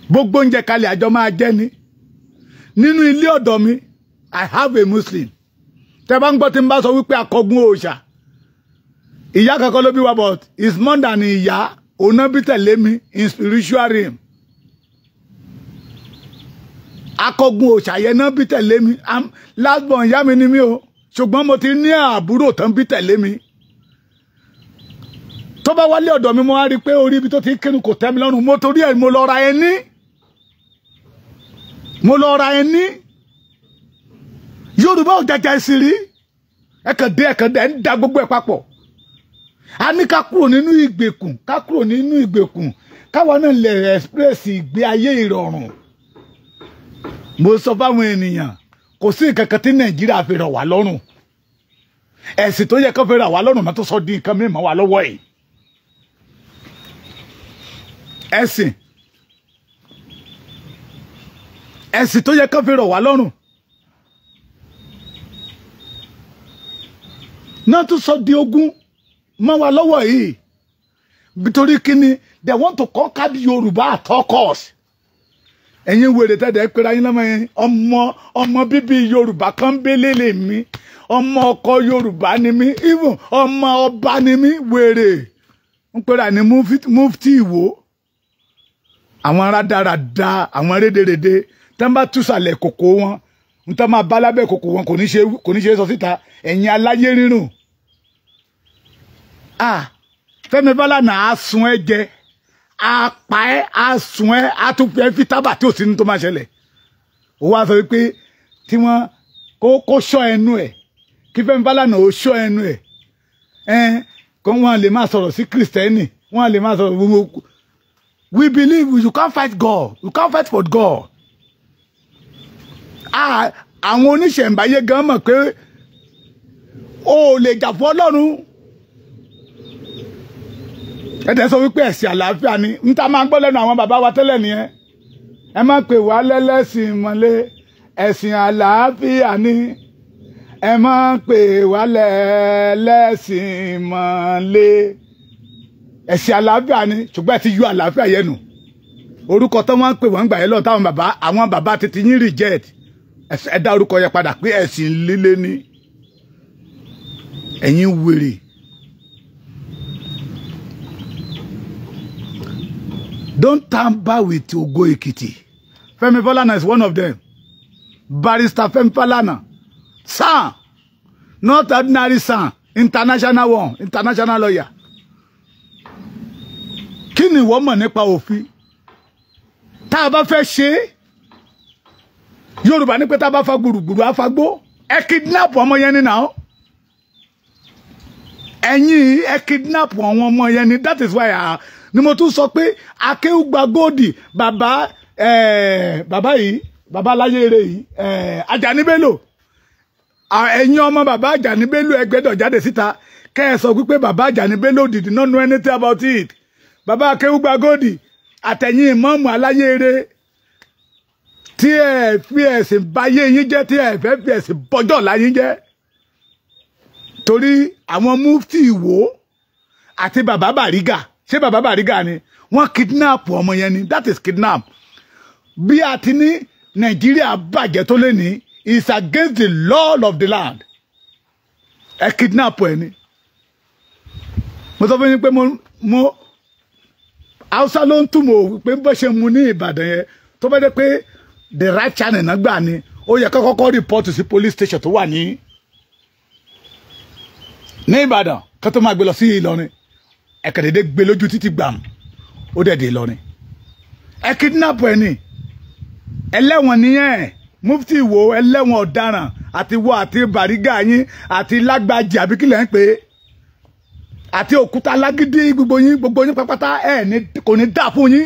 Gbogbo oúnjẹ kalẹ̀ àjọ máa jẹ ni. Nínú ilé ọ̀dọ̀ mi, I have a Muslim. Tẹ́ bá ń gbọ́ tí n bá sọ wípé akọgun òòṣà. Ìyá kankan ló bí wa, but it's more than ìyá. Ọ̀nà bí tẹ̀lé mi in spiritual realm. Akọgun òòṣà yẹn náà bí tẹ̀lé mi. Last born ìyá mi ni mí o. Ṣùgbọ́n mo ti ní àbúrò tán bí tẹ̀lé mi. Tó bá wálé ọ̀dọ̀ mi mo wá rí pé orí ibi tó ti kírun kò tẹ́ mi lọ́rùn. Mo torí ẹ̀ mo lọ ra ẹní. Mo lọ ra ẹní. Yorùbá ò jàjà ẹ̀sìn rí. Ẹ̀kẹ̀dẹ̀ ń da gbogbo ẹ̀ papọ̀. A ní ká kúrò nínú ìgbèkùn. Ká kúrò nínú ìgbèkùn. Káwa náà lè express ìgbé ayé ìrọ̀rùn. Mo sọ fáwọn ènìyàn, kò sí nǹkan kan tí Nàìjíríà fi rọ̀ wá lọ́rùn. Ẹ̀sìn tó yẹ kó fi rọ̀ wá lọ́rùn máa tó sọ di nǹkan mímọ́ wá lọ́wọ́ yìí. Ẹ̀sìn tó yẹ kó fi rọ̀ wá lọ́rùn. Náà tún sọ di ogun mọ́ wa lọ́wọ́ yìí. Nítorí kíni, they want to conquer the Yorùbá at all costs. Ẹ̀yin wèrè tẹ́lẹ̀ pé ayé lọ́mọ yẹn ọmọ bíbí Yorùbá kan bélélè mi, ọmọ ọkọ Yorùbá ni mí, even ọmọ ọba ni mí, wèrè ń pera ní Mufti Ìwó. Àwọn rádaràda, àwọn rédèrèdè tẹ́ ń bá túsàlẹ̀ kòkó wọn, ń tẹ́ máa bá lábẹ́ kòkó wọn kò ní ṣe sọ síta. Ẹ̀yin aláyé rírùn. Fẹ́mi Fálànà á sun ẹ jẹ. Apa ẹ asun ẹ atúpẹ fi tábà tí ò sí ní tó máa ṣẹlẹ̀. Ó wá sọ wípé tí wọ́n kó ṣọ́ ẹnu ẹ̀, kí Fẹ́mi Fálànà ó ṣọ́ ẹnu ẹ̀. Kó wọ́n lè máa sọ̀rọ̀ sí Kristẹni, wọ́n lè máa sọ̀rọ̀ gbogbo. We believe you can't fight God, you can't fight for God. Àwọn oníṣẹ̀ǹbáyé gan mọ̀ pé o lè jà fún Ọlọ́run. Ẹ̀dẹ̀ sọ wípé ẹ̀sìn àlàáfíà ni ń ta máa ń gbọ́ lẹ́nu àwọn bàbá wa tẹ́lẹ̀ nìyẹn. Ẹ má pè wá lẹ́lẹ́sìn ìmọ̀le, ẹ̀sìn àlàáfíà ni. Ẹ má pè wá lẹ́lẹ́sìn ìmọ̀le, ẹ̀sìn àlàáfíà ni. Ṣùgbọ́n ẹ ti yọ àlàáfíà yẹn nù. Orúkọ tó wọ́n ń pè wọ́n gbà yẹn lọ táwọn bàbá tètè yín reject. Ẹ dá orúkọ yẹn padà pé ẹ̀sìn líle ni. Ẹ̀yin wèrè. Don't tamper with Ògo Ekiti. Fẹ́mi Fálànà is one of them. Barrister Fẹ́mi Fálànà. Son. Not ordinary son. International one. International lawyer. Kí ni ìwọ mọ̀ nípa òfin? Tá a bá fẹ́ ṣe Yorùbá ní pé tá a bá fa gbùrùgbùrù àfagbó. Ẹ kidnap ọmọ yẹn ni now. Ẹ̀yin ẹ kidnap àwọn ọmọ yẹn ni. That is why ni mo tún sọ pé Akéwùgbà Góòdì bàbá yìí bàbá láyére yìí Àjàní Bello, ẹ̀yin ọmọ bàbá Àjàní Bello ẹ gbẹ́dọ̀ jáde síta kẹ́ ẹ sọ wípé bàbá Àjàní Bello did not know anything about it. Bàbá Akéwùgbà Góòdì àtẹ̀yìn ìmáàmù aláyére tí ẹ fi ẹ̀sìn báyé yín jẹ́ tí ẹ fẹ́ fi ẹ̀sìn bọ́jọ́ láyé jẹ́ torí àwọn mufti Ìwó àti bàbá Bàrígà ṣé bàbá Bàrígà ni wọ́n kidnap ọmọ yẹn ni that is kidnap bí a ti ní Nàìjíríà bàjẹ́ tó lé ní is against the law of the land ẹ kidnap ẹ ni mo sọ fún yín pé mo Hausa ló ń túmọ̀ pé bó ṣe mu ní Ìbàdàn yẹn tó bá dé pé the right channel náà gbà ni ó yẹ kọ́kọ́ report sí police station tó wà ní Ìbàdàn kó tó máa gbé lọ sí Ìlọrin ẹ̀kẹ́dẹ̀dẹ̀ gbé lójú títí gbàm ó dẹ̀ dé Ìlọrin ẹ kidnap ẹ ni ẹlẹ́wọ̀n nìyẹn Mufti Ìwó ẹlẹ́wọ̀n ọ̀daràn àti wọ àti Bàrígà yín àti Lágbájì àbí kílẹ̀ ń pè é àti òkúta lágídí gbogbo yín pápátá kò ní dà fún yín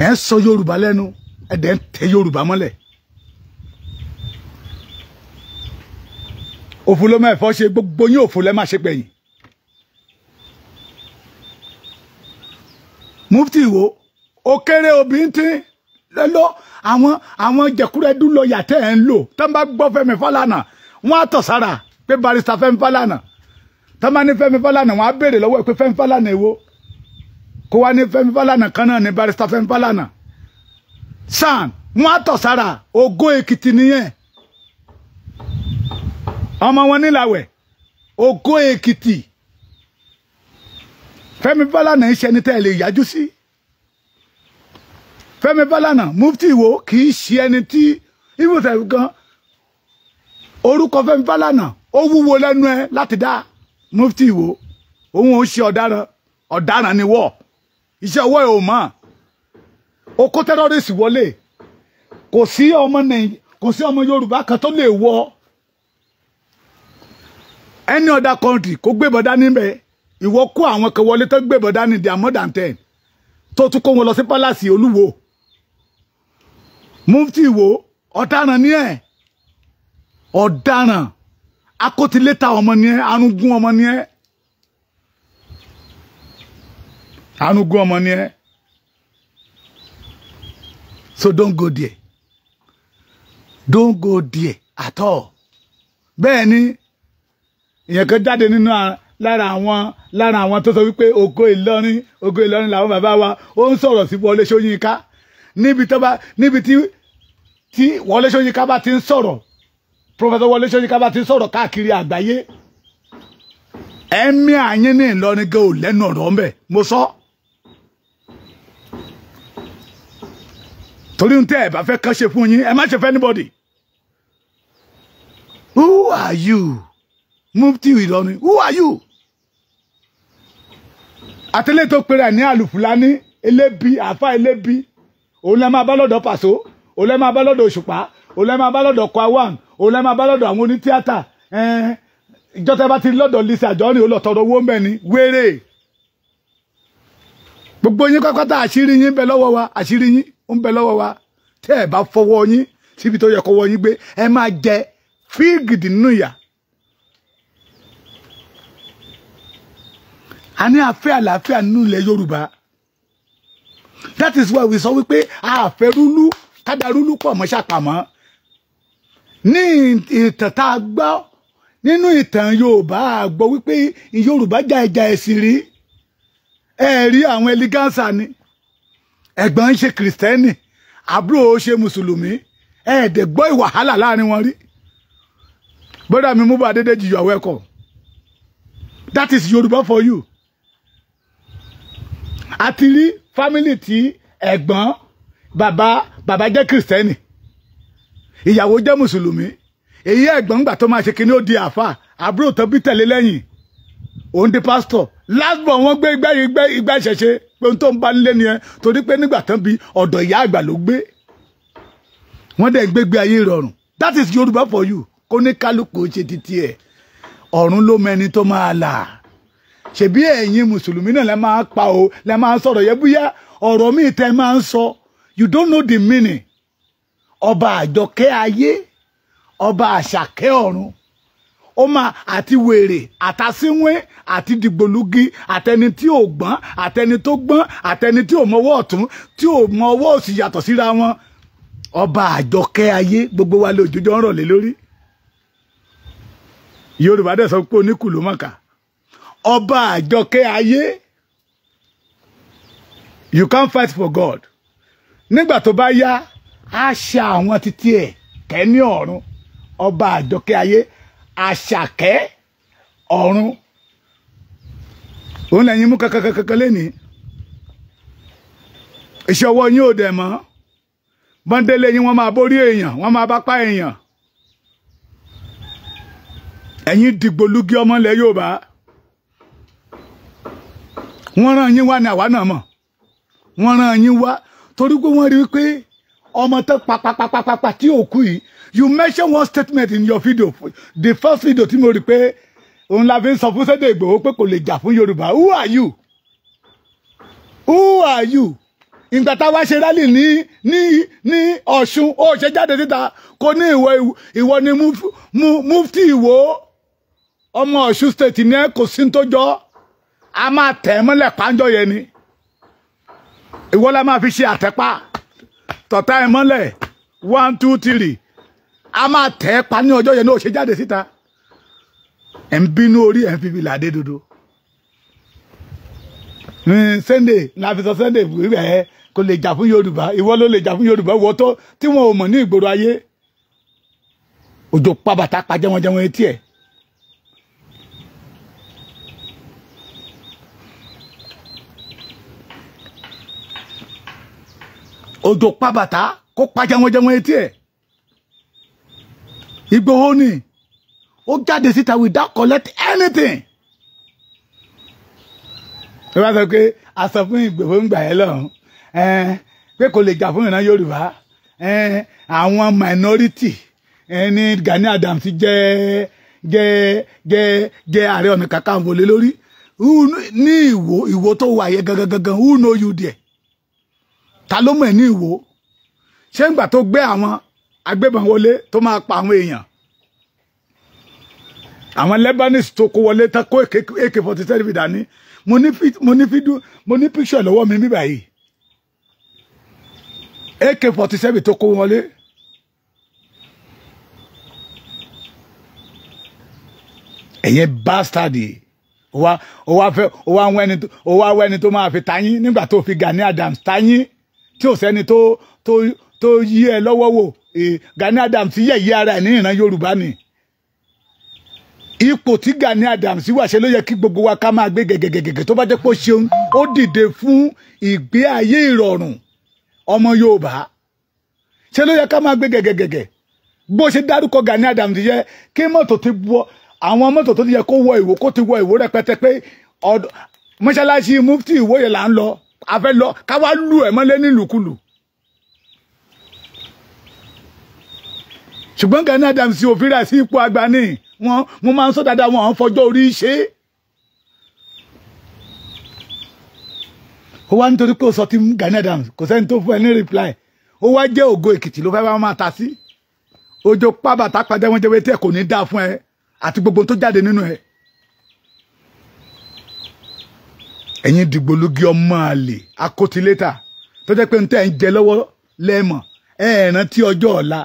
ẹ ń sọ Yorùbá lẹ́nu ẹ dẹ̀ ń tẹ Yorùbá mọ́lẹ̀ òfò ló máa ẹ̀fọ́ ṣe gbogbo yín òfò lẹ́ máa ṣe pẹ̀yìn Mufti Ìwó ó kéré obìnrin tí lọ́lọ́ àwọn jẹ̀kúrẹ́dú lọ́ọ̀yà tẹ́ ẹ̀ ń lò tó ń bá gbọ́ Fẹ́mi Fálànà wọ́n á tọ̀ sára pé barista Fẹ́mi Fálànà tó máa ní Fẹ́mi Fálànà wọ́n á béèrè lọ́wọ́ ẹ̀ pé Fẹ́mi Fálànà èwo kó wá ní Fẹ́mi Fálànà kan náà ní barista Fẹ́mi Fálànà sàn wọ́n á tọ̀ sára Ògo Èkìtì nìyẹn ọmọ wọn nílàwẹ̀ Ògo Èkìtì Fẹ́mi Fálànà ń ṣẹni tẹ́ ẹ lè yájú sí Fẹ́mi Fálànà Mufti Ìwó kì í ṣe ẹni tí ibùsẹ̀ gan orúkọ Fẹ́mi Fálànà ó wúwo lẹ́nu ẹ láti dá Mufti Ìwó òun ò ṣe ọ̀daràn ni wọ́ iṣẹ́ ọwọ́ ẹ̀ ò mọ̀ ó kó tẹ́rọ́rìsì wọlé kò sí ọmọ Yorùbá kan tó lè wọ any other country kó gbébọn dání bẹ́ẹ̀ ìwọ kó àwọn kan wọlé tó gbébọn dání they are more than 10 tó tún kó wọn lọ sí pálásì Olúwo Mufti Ìwó ọ̀daràn ni ẹ̀ ọ̀daràn akótiléta ọmọ ni ẹ́ arúgún ọmọ ni ẹ́ arúgún ọmọ ni ẹ́ so don't go there at all bẹ́ẹ̀ ni ìyẹn kan jáde nínú lára àwọn tó sọ wípé Ògo Ìlọrin làwọn bàbá wa ó ń sọ̀rọ̀ sí Wọlé Ṣóyínká níbi tí Wọlé Ṣóyínká bá ti ń sọ̀rọ̀ Professor Wọlé Ṣóyínká bá ti ń sọ̀rọ̀ káàkiri àgbáyé ẹ̀mí àyín ní Ìlọrin gan ò lẹ́nu ọ̀rọ̀ ń bẹ̀ mo sọ torí ń tẹ́ ẹ̀ bá fẹ́ kán ṣe fún yín ẹ má ṣe fẹ́ anybody who are you Mufti Ìlọrin who are you àtẹlẹ tó pèrè ní àlùfùlání elébi àfa elébi òun lẹ máa bá lọ́dọ̀ Pàṣọ òun lẹ máa bá lọ́dọ̀ Òṣùpá òun lẹ máa bá lọ́dọ̀ Kwawan òun lẹ máa bá lọ́dọ̀ àwọn onítíátà ìjọta bá ti lọ́dọ̀ Lizzy Anjorin ó lọ tọrọ owó mbẹ ni wéré gbogbo yín pápátá àṣírí yín ń bẹ lọ́wọ́ wa àṣírí yín ń bẹ lọ́wọ́ wa tẹ́ ẹ bá fọwọ́ yín síbi tó yẹ kọ́wọ́ yín gbé ẹ máa jẹ fíìgìdì nínú ìyà a ní àfẹ́ àlàáfíà nínú ilẹ̀ Yorùbá that is why we sọ wípé àfẹ́ rúlú kádà rúlú pọ̀ mọ́ ṣàpamọ́ ní ìtàn tá a gbọ́ nínú ìtàn Yorùbá a gbọ́ wípé Yorùbá jà ẹja ẹ̀sìn rí rí àwọn ẹlígánsà ni ẹ̀gbọ́n ń ṣe kìrìsìtẹ́nì àbúrò ó ṣe mùsùlùmí ẹ̀ẹ́dẹ̀ gbọ́ ìwàhálà láàrin wọn rí brother mi Mohbad Adédèjì you are welcome that is Yorùbá for you àti rí family tí ẹ̀gbọ́n bàbá jẹ́ kìrìsìtẹ́nì ìyàwó jẹ́ mùsùlùmí èyí ẹ̀gbọ́n gbà tó máa ṣe kíní ó di àfà àbúrò tó bí tẹ̀lé lẹ́yìn òun di pásítọ̀ last born wọ́n gbé igbá ìṣẹ̀ṣe pé ohun tó ń bá nílé nìyẹn torí pé nígbà tán bí ọ̀dọ̀ ìyá àgbà ló gbé wọ́n dẹ̀ gbégbé ayé rọrùn that is Yorùbá for you kó ní kálukú ṣe títí ẹ̀ ọ̀run ló mẹni tó máa là ṣebí ẹ̀yin mùsùlùmí náà lẹ máa pa o lẹ máa sọ̀rọ̀ yẹ bóyá ọ̀rọ̀ míì tẹ́ máa ń sọ you don't know the meaning ọba àjọkẹ́ ayé ọba àṣàkẹ́ ọ̀run ó máa àti wèrè àtàsínwé àti dìgbòlugi àtẹni tí ò gbọ́n àtẹni tó gbọ́n àtẹni tí ò mọwọ́ ọ̀tún tí ò mọwọ́ òsì yàtọ̀ síra wọn ọba àjọkẹ́ ayé gbogbo wa lè òjòjọ́ ń rọ̀ lé lórí Yorùbá dẹ̀ sọ pé oníkù ló mọ̀ká ọba àjọkẹ́ ayé you can't fight for God nígbà tó bá yá àṣà àwọn títí ẹ̀ kẹ́ ní ọ̀run ọba àjọkẹ́ ayé àṣàkẹ́ ọ̀run òun lẹ́yìn mú kankan lẹ́ni iṣẹ́ ọwọ́ yín ò dẹ̀ mọ́ bọ́ndélé yín wọ́n máa borí èèyàn wọ́n máa bá pa èèyàn ẹ̀yin dìgbòlugi ọmọlẹ̀ Yorùbá wọ́n rán yín wá ní àwa náà mọ̀ wọ́n rán yín wá torí pé wọ́n rí pé ọmọ tó papapapapa tí ò kú yìí you mention one statement in your video the first video tí mo rí pé òun la fi ń sọ fún Sunday Igboho pé kò lè jà fún Yorùbá who are you ìgbà tá a wá ṣe rálì ní Ọ̀ṣun ó ṣe jáde síta kò ní ìwọ ni Mufti Ìwó ọmọ Ọ̀ṣun state ní kò sí tó jọ a máa tẹ̀ mọ́lẹ̀ pàǹjọ yẹn ni ìwọ la máa fi ṣe àtẹ́pá tọ̀tá ẹ mọ́lẹ̀ 1 2 3 a máa tẹ̀ pa ní ọjọ́ yẹn ní ó ṣe jáde síta ẹ̀ ń bínú orí ẹ̀ ń fi fìlà dé dodo Sunday la fi sọ Sunday rẹ̀ kò lè jà fún Yorùbá ìwọ ló lè jà fún Yorùbá wọ́n tó tí wọn ò mọ̀ ní ìgboro ayé òjò pa bàtà pa jẹun etí ẹ̀ òjò pa bàtà kó pa jẹun etí ẹ̀ Ìgbòho ni ó jáde síta without collect anything ẹ bá sọ pé a sọ fún Ìgbòho ń gbà ẹ lọ́hùn pé kò lè jà fún ìran Yorùbá àwọn minority ní Gani Adams jẹ́ Ààrẹ Ọ̀nà Kakanfò lé lórí ní Ìwó tó wà yẹ gangan who know you there ta ló mọ̀ ẹ́ ní Ìwó ṣé ń gbà tó gbé àwọn agbébọn wọlé tó máa pa àwọn èèyàn àwọn Lebanese tó kó wọlé tá kó AK-47 dání mo ní picture lọ́wọ́ mi bíbá yìí AK-47 tó kó wọlé ẹ̀yẹ bastard ó wá wẹ́ni tó máa fi tayín nígbà tó fi Gani Adams tayín tí ò sẹ́ni tó yí ẹ lọ́wọ́ wò Gani Adams yẹ̀yẹ́ ara ẹ̀ ní ìran Yorùbá ni ipò tí Gani Adams wà ṣe ló yẹ kí gbogbo wa ká máa gbé gẹ́gẹ́gẹ́gẹ́ tó bá jẹ́ pé ó ṣeun ó dìde fún ìgbé ayé ìrọ̀rùn ọmọ Yorùbá ṣe ló yẹ ká máa gbé gẹ́gẹ́gẹ́gẹ́ bó ṣe dárúkọ Gani Adams yẹ kí mọ́tò ti wọ àwọn mọ́tò tó yẹ kó wọ Ìwó kó ti wọ Ìwó rẹpẹtẹ pé mọ́ṣáláṣí Mufti Ìwó yẹn là ń lọ a fẹ́ lọ ká wá lù ẹ̀ mọ́lé nílùkulù ṣùgbọ́n Gani Adams ò fi rẹ̀ sí ipò àgbà ní mo máa ń sọ dáadáa wọn fọjọ́ orí ṣe ó wá nítorí pé ó sọ ti Gani Adams kò sẹ́ni tó fún ẹ ní reply ó wá jẹ́ ògo Èkìtì ló fẹ́ bá máa ta sí ojo pábàtà padà wọn jẹ́ wẹ́tẹ́ kò ní dáa fún ẹ àti gbogbo tó jáde nínú ẹ ẹ̀yin dìgbòlugi ọmọ àlè akótilétà tó jẹ́ pé ń tẹ́ ń jẹ lọ́wọ́ lẹ́mọ̀ rántí ọjọ́ ọ̀la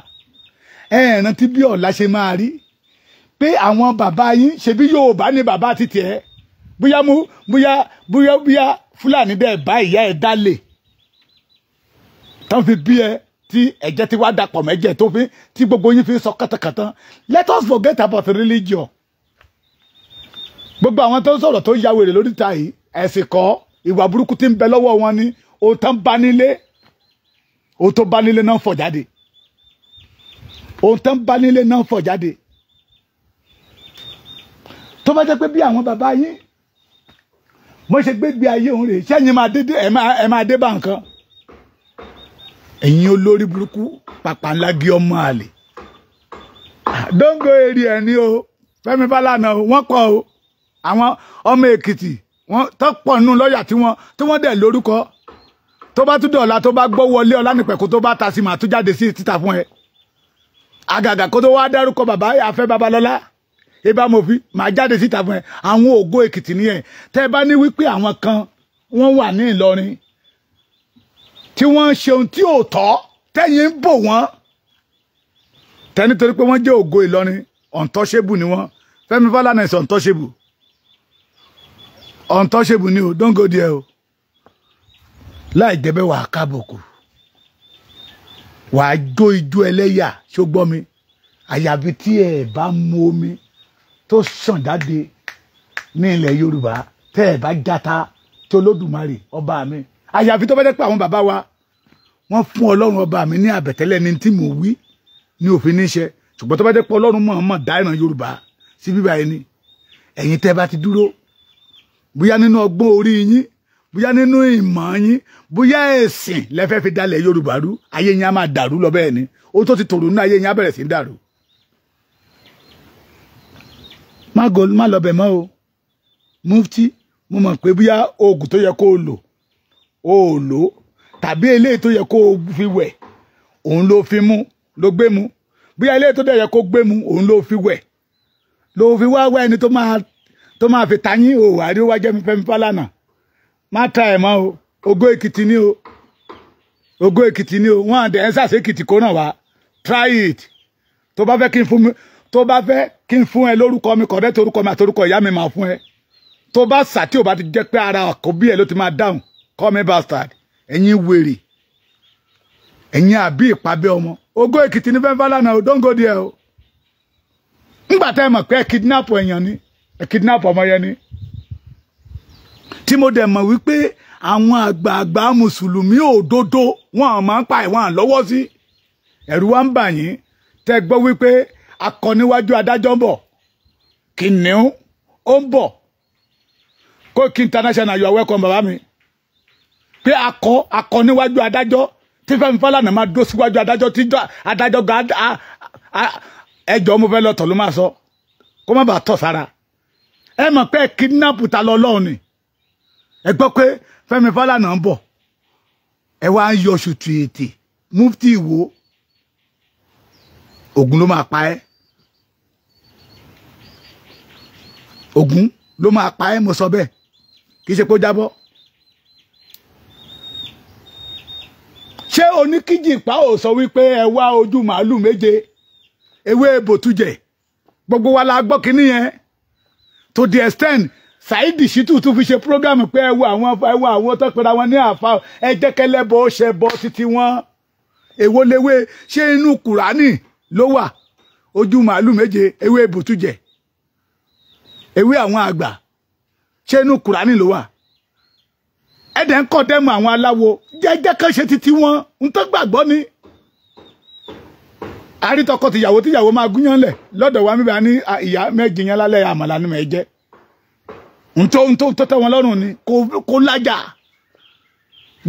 rántí bí ọ̀la ṣe máa rí pé àwọn bàbá yín ṣe bí Yorùbá ní bàbá títí ẹ bóyá Fúlàní dẹ̀ bá ìyá ẹ̀ dálé tán fi bí ẹ tí ẹ̀jẹ̀ ti wá dapọ̀ mẹ́jẹ̀ tó fi tí gbogbo yín fi sọ kàtàkàtà let us forget about religion gbogbo àwọn tó ń sọ̀rọ̀ tó ya wèrè lórí ta yìí ẹ̀sìn kọ́ ìwà burúkú tí ń bẹ lọ́wọ́ wọn ni ohun tó bá nílé náà fọ̀ jáde ohun tó bá nílé náà fọ̀ jáde tó bá jẹ́ pé bí àwọn bàbá yín mo ṣe gbégbé ayé òun rè ṣẹ́yìn máa dé bá nǹkan ẹ̀yin olórí burúkú pàpàǹlági ọmọ àlè dóńgó èrè ẹ̀ ní o Fẹ́mi Fálànà wọ́n pọ̀ o àwọn ọmọ Èkìtì wọ́n tó pọ̀ nínú lọ́ọ̀yà tí wọ́n dẹ̀ lórúkọ tó bá tún dọ̀la tó bá gbọ́ wọlé Ọlánìpẹ̀kun tó bá ta sí màá tún jáde sí títà fún ẹ àgàgà kó tó wá dárúkọ bàbá Afẹ́ Babalọ́lá eba mo fi máa jáde síta fún ẹ àwọn ògo Èkìtì nìyẹn tẹ́ bá ní wípé àwọn kan wọ́n wà ní Ìlọrin tí wọ́n ṣe ohun tí ò tọ́ tẹ́yin ń bò wọ́n tẹ́ nítorí pé wọ́n jẹ́ ògo Ìlọrin untouchable ni wọ́n Fẹ́mi Fálànà is untouchable ni o don't go there o láì jẹ́bẹ́ wà kábòkù wà jó ijó ẹlẹ́yà ṣó gbọ́ mi àyàfi tí ẹ bá mu omi tó sàn jáde ní ilẹ̀ Yorùbá tẹ́ ẹ bá játa tí Olódùmarè ọba mi àyàfi tó bá jẹ́ pé àwọn bàbá wa wọ́n fún Ọlọ́run ọba mi ní àbẹ̀tẹ́lẹ̀ ní tí mo wí ní òfin níṣẹ́ ṣùgbọ́n tó bá jẹ́ pé Ọlọ́run mọ̀ọ́mọ̀ dá ìran Yorùbá sí bíbá ẹni ẹ̀yin tẹ́ bá ti dúró bóyá nínú ọgbọ́n orí yín bóyá nínú ìmọ̀ yín bóyá ẹ̀sìn lẹ́fẹ́ fi dalẹ̀ Yorùbá rú ayé yín á máa dàrú lọ bẹ́ẹ̀ ni ó tó ti tòrò nínú ayé yín á bẹ̀rẹ̀ sí í dàrú. má lọ bẹ̀ mọ́ o Mufti mo mọ̀ pé bóyá oògùn tó yẹ kó o lò ó lò tàbí eléyìí tó yẹ kó o fi wẹ̀ òun ló fi mú ló gbé mu bóyá eléyìí tó dẹ̀ yẹ kó gbé mu òun ló fi wẹ̀ ló fi wá ẹni tó máa fi tayín o àríwá wá jẹ́ mi Fẹ́mi Fálànà má ta ẹ̀ mọ́ o ògo Èkìtì ni o ògo Èkìtì ni o wọ́n àdẹ̀ ẹ́ sàṣẹ́ Èkìtì kó náà wá try it tó bá fẹ́ kí n fún ẹ lórúkọ mi kọ̀dẹ́ torúkọ mi àtorúkọ ìyá mi máa fún ẹ tó bá sà tí ò bá ti jẹ́ pé ara àkọ́bí ẹ̀ ló ti máa dáhùn call me bastard ẹ̀yin wèrè ẹ̀yin àbí ìpàbẹ́ ọmọ ògo Èkìtì ní Fẹ́mi Fálànà o don't go there o ńgbà tẹ́ ẹ mọ̀ pé ẹ kidnap èèyàn ni ẹ kidnap ọmọ yẹn ni tí mo dẹ̀ mọ̀ wípé àwọn àgbààgbà mùsùlùmí òdodo wọn máa ń pa ìwọ̀n lọ́wọ́ sí ẹ̀rù wa ń bà yín tẹ́ gbọ́ wípé akọniwájú adájọ́ ń bọ̀ kìnìún ó ń bọ̀ Koiki International you are welcome bàbá mi pé akọniwájú adájọ́ tí Fẹ́mi Fálànà máa dó síwájú adájọ́ tí adájọ́ ga ẹjọ́ mo fẹ́ lọ tọ̀ ló máa sọ kó má bàa tọ̀ sára ẹ mọ̀ pé kidnap ta lọ lọ́ọ̀ ni ẹ gbọ́ pé Fẹ́mi Fálànà ń bọ̀ ẹ wá ń yọ ṣùtù ètè Mufti Ìwó Ògún ló máa pa ẹ́ Ògún ló máa pa ẹ́ mo sọ bẹ́ẹ̀ kì í ṣe pé ó jábọ́ ṣé oníkíjìpá ò sọ wípé ẹ wá ojú màálù méje ewé bòtújẹ gbogbo wa la gbọ́ kínní yẹn to the extent Saidi Shittu tún fi ṣe program pé ẹ wo àwọn tó pera wọn ní àfa ẹ jẹ́ kẹ́lẹ́bọ ṣe bọ títí wọn èwo léwé ṣé inú Kùránì ló wà ojú màálù méje ewé bòtújẹ ewé àwọn àgbà ṣé inú Kùránì ló wà ẹ̀dẹ̀ ń kọ́ dẹ́mu àwọn aláwo jẹ́jẹ́ kan ṣe títí wọn ń tó gbàgbọ́ ni àrítọkọ tíyàwó máa gúnyán lẹ̀ lọ́dọ̀ wa mi bá ní ìyá méjì yẹn lálẹ́ àmàlà ni mẹ́ jẹ́ ń tó tẹ́ wọn lọ́rùn ni kó lájà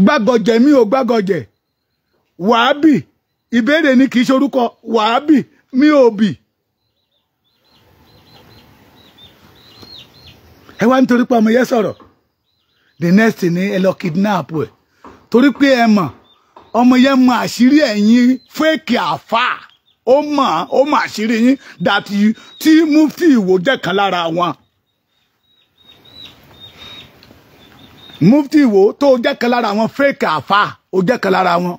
gbàgọ̀jẹ̀ mi ò gbàgọ̀jẹ̀ wàábì ìbéèrè ni kì í ṣorúkọ wàábì mi ò bì ẹ wá nítorí pé ọmọ yẹn sọ̀rọ̀ the next ni ẹ lọ kidnap ẹ torí pé ẹ mọ̀ ọmọ yẹn mọ̀ àṣírí ẹ̀yin fake àfà ó mọ̀ àṣírí yín tí Mufti Ìwó jẹ́ kan lára wọn Mufti Ìwó tó jẹ́ kan lára wọn fake àfà ó jẹ́ kan lára wọn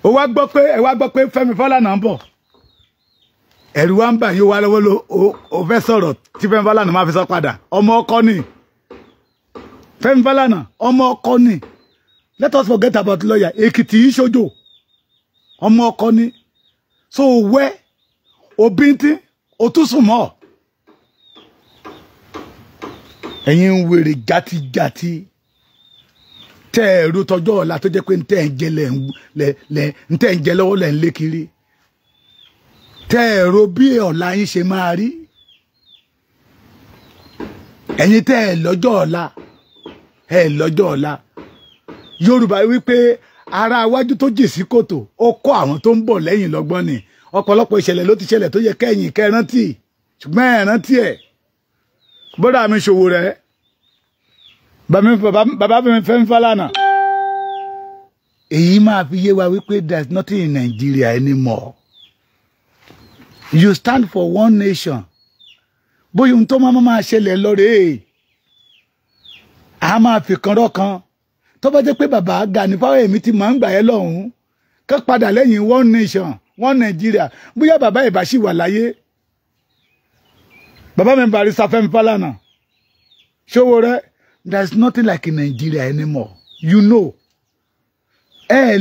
ẹ wá gbọ́ pé Fẹ́mi Fálànà ń bọ̀ ẹ̀rù wa ń bà yín wá lọ́wọ́ ó fẹ́ sọ̀rọ̀ tí Fẹ́mi Fálànà máa fi sọ padà ọmọ ọkọ ni Fẹ́mi Fálànà ọmọ ọkọ ni let us forget about lawyer Ekiti ìṣojo ọmọ ọkọ ni so wẹ́ obìnrin òtúnṣùmọ́ ẹ̀yin ń wèrè játijàti tẹ́ ẹ̀rọ tọjọ́ ọ̀la tó jẹ́ pé ntẹ́ ń jẹ lọ́wọ́ lẹ́ ń lé kiri tẹ́ ẹ̀rọ bí ọ̀la yín ṣe máa rí ẹ̀yin tẹ́ ẹ̀ lọ́jọ́ ọ̀la Yorùbá wípé ara iwájú tó jì sí kòtò ó kọ́ àwọn tó ń bọ̀ lẹ́yìn lọ́gbọ́n ni ọ̀pọ̀lọpọ̀ ìṣẹ̀lẹ̀ ló ti ṣẹlẹ̀ tó yẹ kẹ́yìn kẹ́rántì ṣùgbọ́n ẹ̀rántí ẹ̀ bọ́dà mi ṣòwò rẹ̀ bàbá mi Fẹ́mi Fálànà èyí máa fi yé wa wípé there is nothing in Nigeria anymore You stand for one nation. Bóyá ohun tó máa ṣẹlẹ̀ lọ́rẹ́ a máa fi kan rọ́kan tó bá jẹ́ pé bàbá Gani Fáwẹ́hìnmí ti máa ń gbà ẹ́ lọ́hùn ká padà lẹ́yìn one nation one Nigeria bóyá bàbá ìbá ṣì wà láyé bàbá mi Barrister Fẹ́mi Fálànà Sowore there is nothing like in Nigeria anymore you know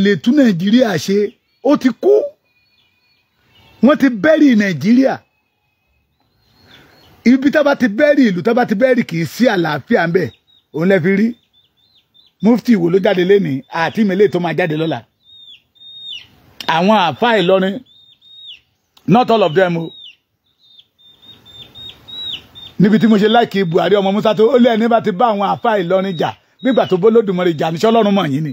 lè tún Nigeria ṣe ó ti kú wọ́n ti bẹ́rì Nigeria ibi tá bá ti bẹ́rì ìlú tá bá ti bẹ́rì kì í sí àlàáfíà ń bẹ òun lẹ fi rí Mufti wo ló jáde lénìí àti ìmẹ̀lẹ́ tó máa jáde lọ́la àwọn àfáà Ìlọrin not all of them o níbi tí mo ṣe láìkí Buhari ọmọ Musa tó ó lé ẹni bá ti bá àwọn àfáà Ìlọrin jà nígbà tó bólódùmarè jà ní ṣé Ọlọ́run mọ̀ yín ni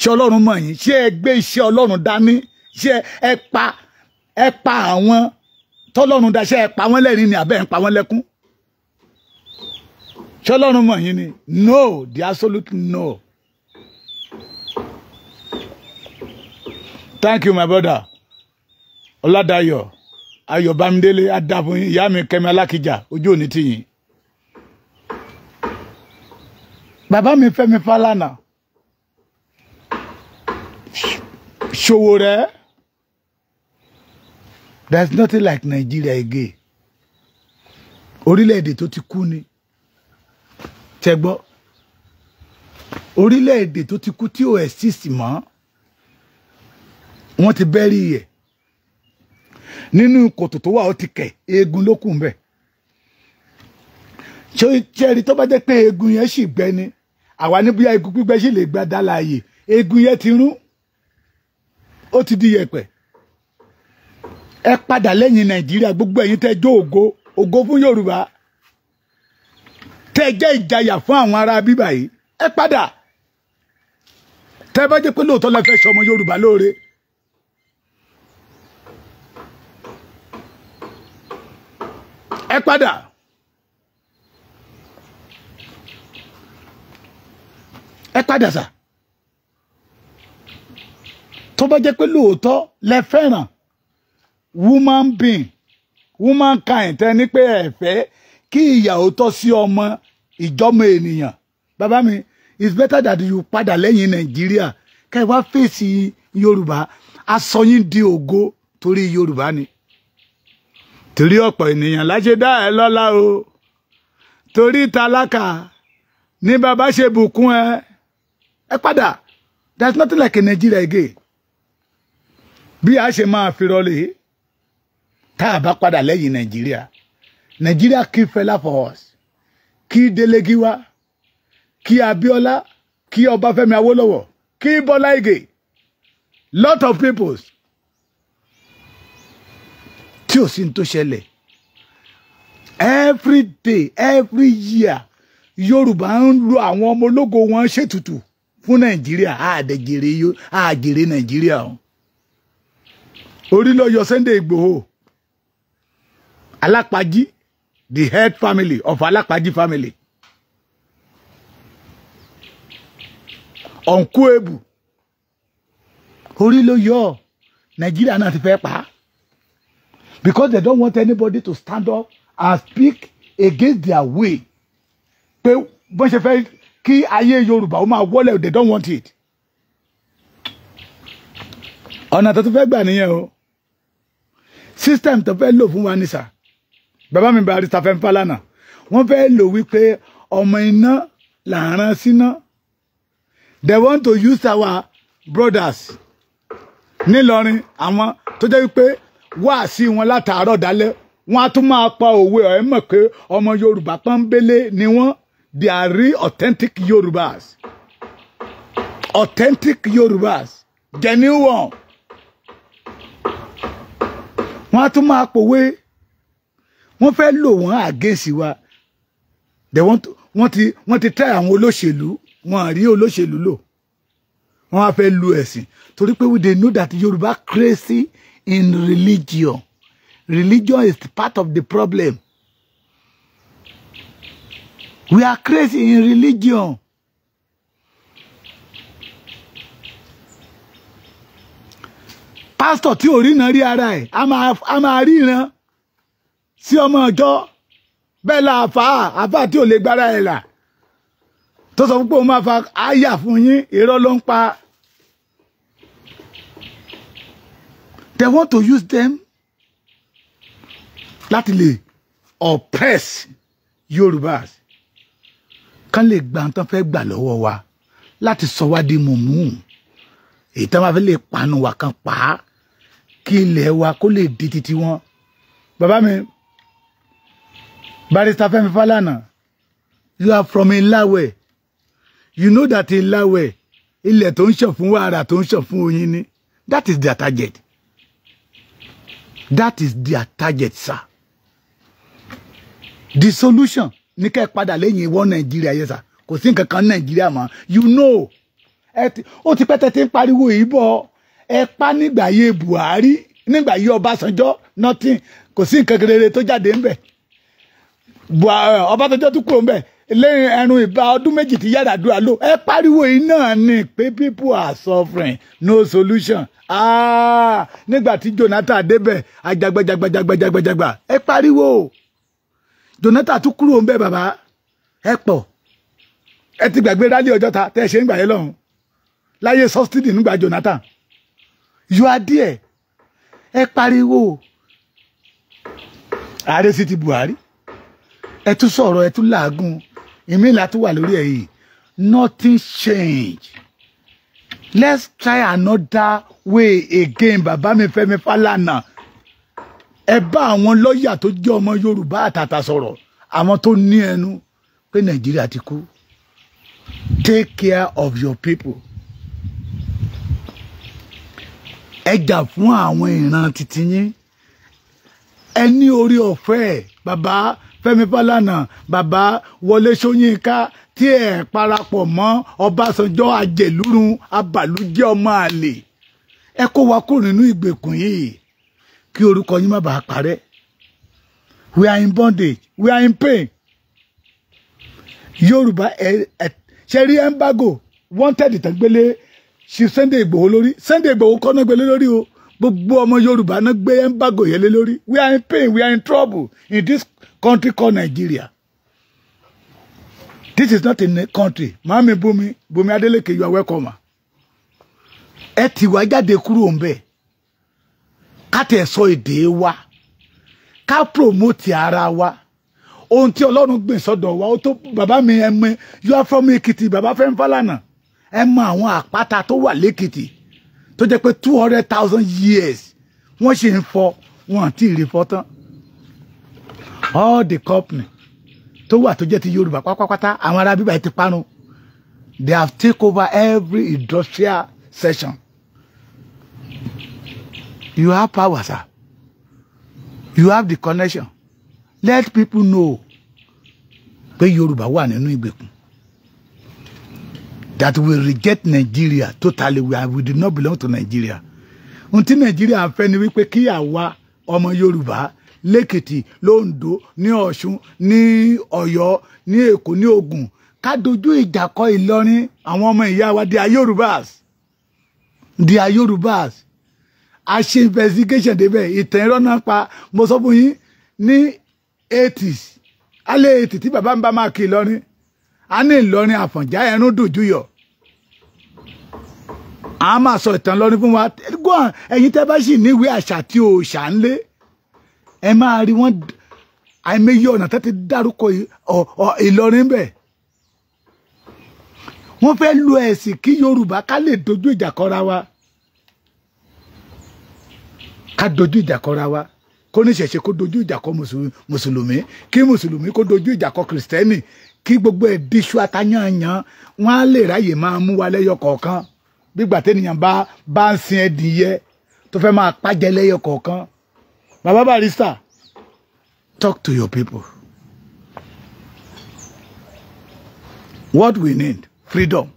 ṣé Ọlọ́run mọ̀ yín ṣé ẹ gbé iṣẹ́ Ọlọ́run dání ṣé ẹ pa àwọn tọ́lọ́run dá ṣé ẹ pa wọ́n lẹ́rìn ni àbẹ́ ń pa wọ́n lẹ́kún ṣé Ọlọ́run mọ̀ yín ni no the absolute no. Thank you my brother Ọládayọ̀ Ayọ̀ Bámidélé adàfún yín ìyá mi Kẹ́mi Alákìjà ojú òní tì yín bàbá mi Fẹ́mi Fálànà Sowore there's nothing like Nigeria again orílẹ̀-èdè tó ti kú ni tẹ́gbọ́ orílẹ̀-èdè tó ti kú tí ò exist mọ́ wọ́n ti bẹ́rí ẹ̀ nínú kòtò tó wà ó ti kẹ̀ eegun ló kù ńbẹ̀ ṣẹ́rí tó bá jẹ́ pé eegun yẹn sì gbẹ ni àwa ní bóyá eegun gbígbẹ sì lè gba dálàyè eegun yẹn ti rún ó ti di yẹ̀pẹ̀ ẹ padà lẹ́yìn Nàìjíríà gbogbo ẹ̀yin tẹ́ jó ògo fún Yorùbá tẹ́ jẹ́ ìjayà fún àwọn ará bíbà yìí ẹ padà tẹ́ bá jẹ́ pé lóòótọ́ lẹ fẹ́ ṣọmọ Yorùbá lóore ẹ padà sà tó bá jẹ́ pé lóòótọ́ lẹ fẹ́ràn womankind tẹ́ ní pé ẹ fẹ́ kí ìyàwó tọ́ sí ọmọ ìjọmọ ènìyàn bàbá mi it's better that you padà lẹ́yìn Nàìjíríà ká ẹ wá fèsì Yorùbá aṣọ yín di ògo torí Yorùbá ni torí ọ̀pọ̀ ènìyàn láṣẹ dá ẹ lọ́lá o torí tálákà ní bàbá ṣe bùkún ẹ padà there's nothing like a Nigeria again bí a ṣe máa fi rọlẹ̀ tá a bá padà lẹ́yìn Nàìjíríà kí Fẹlá for us kí Délé Gíwá kí Abíọ́lá kí Ọbáfẹ́mi Awólọ́wọ̀ kí Bọ́lá Ìgè lot of peoples tí ò sí ní tó ṣẹlẹ̀ every day every year Yorùbá ń lo àwọn ọmọ ológo wọn ṣètùtù fún Nàìjíríà àjèrè Nàìjíríà o orí ló yọ Sunday Igboho Alápàjí the head family of Alápàjí family Ọ̀nkú Ebù orí ló yọ Nàìjíríà náà ti fẹ́ pa because they don't want anybody to stand up and speak against their way pé bọ́n ṣe fẹ́ kí ayé Yorùbá ó máa wọlé they don't want it ọ̀nà tó tún fẹ́ gbà nìyẹn o system tó fẹ́ lò fún wa ní sà bàbá mi Barrister Fẹ́mi Fálànà wọ́n fẹ́ lò wípé ọmọ iná làárán síná they want to use our brothers nílọrin àwọn tó jẹ́ wípé wá sí wọn látàárọ̀ dálẹ́ wọ́n á tún máa pa òwe ẹ̀ mọ̀ pé ọmọ Yorùbá pọ́nbélé ni wọ́n they are real authentic Yorùbás genuine one wọ́n á tún máa pòwe wọ́n fẹ́ lò wọ́n against wa wọ́n ti tẹ́ àwọn olóṣèlú wọ́n rí olóṣèlú lò wọ́n á fẹ́ lu ẹ̀sìn torí pé they know that Yorùbá crazy in religion is part of the problem we are crazy in religion Pastor tí ò rí náà rí ara ẹ̀ a máa rí ìran sí ọmọ ọjọ́ bẹ́ẹ̀ la àfà tí ò lè gbára ẹ̀ là tó sọ pé òun máa fa àyà fún yín irọ́ ló ń pa. They want to use them láti lè oppress Yorùbá kán lè gba tán fẹ́ gbà lọ́wọ́ wa láti sọ wá di mùmú èyí tán máa fẹ́ lè panu wa kan pa á kí ilẹ̀ wa kó lè di titi wọn. Bàbá mi Barrister Fẹ́mi Fálànà, you are from Ìláwẹ̀. You know that Ìláwẹ̀ ilẹ̀ tó ń ṣàn fún wàrà tó ń ṣàn fún oyin ni. That is their target. That is their target, sir. The solution ní kẹ́ padà lẹ́yìn ìwọ Nàìjíríà yẹn sà kò sí nǹkan kan Nàìjíríà mọ́. You know ó ti pẹ́ tẹ́tí ń pariwo ìbọ̀ ẹ pa nígbà yé Buhari nígbà yé Ọbásanjọ́ nothing kò sí nǹkan rere tó jáde ńbẹ̀. Ọbásanjọ́ tún kúrò ńbẹ̀ lẹ́yìn ẹ̀rùn ìbá ọdún méjì tí Yar'Adua lò ẹ pariwo yìí náà ni pé people are suffering no solution. Nígbà tí Jonathan débẹ̀ ajagbajagba ẹ pariwo Jonathan tún kúrò ńbẹ̀ bàbá ẹ pọ̀ ẹ ti gbàgbé rálí Ọjọ́ta tẹ́ ẹ ṣe ń gbà yẹn lọ́hùn láyé subsidy nígbà Jonathan you are there ẹ pariwo ààrẹ sì ti Buhari ẹ tún sọ̀rọ̀ ẹ tún làágùn ìmílà tún wà lórí ẹ̀ yìí nothing change. Let's try another way again. Bàbá mi Fẹ́mi Fálànà ẹ bá àwọn lọ́ọ̀yà tó jẹ́ ọmọ Yorùbá àtàtà sọ̀rọ̀ àwọn tó ní ẹnu pé Nàìjíríà ti kú. Take care of your people. Ẹ jà fún àwọn ìran titi yín. Ẹ ní orí ọ̀fẹ́ bàbá Fẹ́mi Fálànà bàbá Wọlé Ṣóyínká tí ẹ parapọ̀ mọ́ Ọbásanjọ́ àjẹlúrun abàlújẹ́ ọmọ àlè ẹ kó wa kúrò nínú ìgbèkùn yìí kí orúkọ yín má bàa parẹ́. We are in bondage, we are in pain. Yorùbá ṣe rí embargo wanted ìtàgbélé ṣe Sunday Igboho lórí Sunday Igboho kọ́ náà gbélé lórí o gbogbo ọmọ Yorùbá náà gbé embargo yẹn lé lórí. We are in pain, we are in trouble in this country called Nigeria. This is not a country. Mami Bumi Adeleke, you are welcome. Ẹ ti wá jáde kúrò ńbẹ̀. Ká tẹ̀ sọ èdè wa. Ká promote ara wa. Ohun tí Ọlọ́run gbìn sọ́dọ̀ wa ó tó bàbá mi ẹ mọ̀ you are from Ekiti bàbá Fẹ́mi Fálànà. Ẹ mọ̀ àwọn àpáta tó wà l'Ekiti tó jẹ́ pé 200,000 years wọ́n ṣe ń fọ́ wọn àti ìrìfọ́ tán. All the company tó wà tó jẹ́ ti Yorùbá pátápátá àwọn ará bíbá ti parun. They have taken over every industrial section. You have power, sir. You have the connection. Let people know pé Yorùbá wà nínú ìgbèkùn. That we reject Nigeria totally. We do not belong to Nigeria. Until Nigeria fẹ́ ni wípé kí àwa ọmọ Yorùbá l'Ekiti, l'Ondo, ní Ọ̀ṣun, ní Ọ̀yọ́, ní Èkó, ní Ògùn ká dojú ìjà kọ Ìlọrin àwọn ọmọ ìyá wa they are Yorùbás. They are Yorùbás. A ṣe investigation débẹ̀ ìtàn irọ́ náà pa mo sọ fún yín ní 80s alẹ́ 80 tí bàbá ń bá máa kí Ìlọrin a ní Ìlọrin Àfọ̀njá ẹ̀rún dùjú yọ a máa sọ ìtàn lọ́rin fún wa gbọ́n ẹ̀yin tẹ́ bá sì níwèé àṣà tí o ṣà ń lé ẹ máa rí wọn àìmọye ọ̀nà tó ti dárúkọ Ìlọrin bẹ́ẹ̀ wọ́n fẹ́ lo ẹ̀sìn kí Yorùbá ká lè dojú ìjà kọra wa ká dojú ìjà kọra wa kó ní ṣẹ̀ṣẹ̀ kó dojú ìjà kọ mùsùlùmí kí mùsùlùmí kó dojú ìjà kọ kìrìsìtẹ́nì kí gbogbo ẹ̀ díṣu àtàyànyàn wọn á lè ráyè máa mú wa lẹ́yọ kọ̀ọ̀kan bígbà tẹ́nìyàn bá ń sin ẹdìyẹ tó fẹ́ máa pàjẹ́ lẹ́yọ kọ̀ọ̀kan. Baba Barrister, talk to your people. What we need, freedom.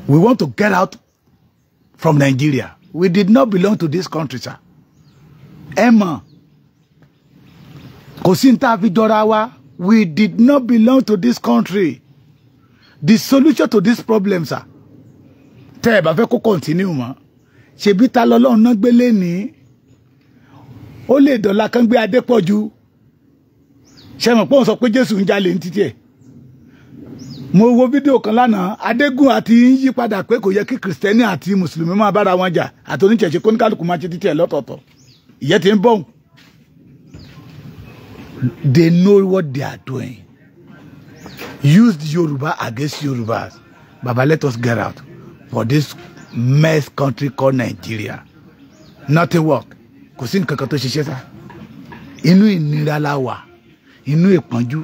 We want to get out from Nigeria. We did not belong to this country, sir. Emma, Kosinta Vidorawa, we did not belong to this country. The solution to this problem, sir, tẹ́ bá fẹ́ kó continue mọ́. ṣebí ta lọ́lọ́run náà gbé lénìí ó lè dọ̀la kan gbé Adépọ̀jù ṣe mọ̀ pé òun sọ pé Jésù ń jalè ní títí ẹ̀ mo wo fídíò kan lánàá Adégún àti ń yí padà pé kò yẹ kí kìrìsìtẹ́nì àti mùsùlùmí máa bára wọn jà àti oníṣẹ̀ṣe kó ní kálukú máa ṣe títí ẹ̀ lọ́tọ̀ọ̀tọ̀ ìyẹn ti ń bọ̀. They know what they are doing. Use the Yoruba against Yorubas. Baba, let us get out for this mess country called Nigeria. Nothing work. Kò sí nǹkan kan tó ṣiṣẹ́ sá. Inú ìnira la wà. Inú ìpọ́njú.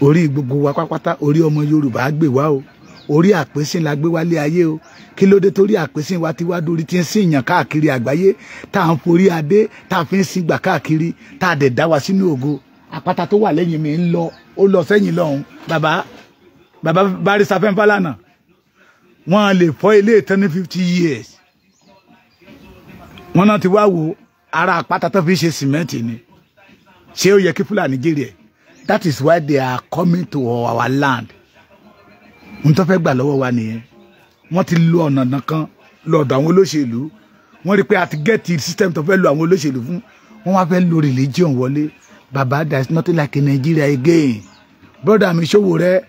Orí gbogbo wa pátápátá, orí ọmọ Yorùbá gbé wá o. Orí àpèsìn la gbé wálé ayé o. Kí ló dé torí àpèsìn wa ti wá dórí tí ń sìn yàn káàkiri àgbáyé tá à ń forí adé tá à fi ń sìn gbà káàkiri tá a dẹ̀ dá wa sínú ògo. Àpáta tó wà lẹ́yìn mi ń lọ ó lọ sẹ́yìn lọ́hùn. Bàbá Barrister Fẹ́ńfálànà wọ́n lè fọ́ ilé ìtàn ní 50 years. Wọ́n náà ti wá wo ara àpáta tó fi ṣe sìmẹ́ǹtì ni. Ṣé ó yẹ kí Fúlàní jèrè ẹ̀? That is why they are coming to our land. N tó fẹ́ gbà lọ́wọ́ wa nìyẹn. Wọ́n ti lo ọ̀nà kan lọ́dọ̀ àwọn olóṣèlú. Wọ́n rí pé a ti get the system tó fẹ́ lo àwọn olóṣèlú fún. Wọ́n wá fẹ́ lo religion wọlé. Baba, there is nothing like in Nigeria again. Brother mi Sowore,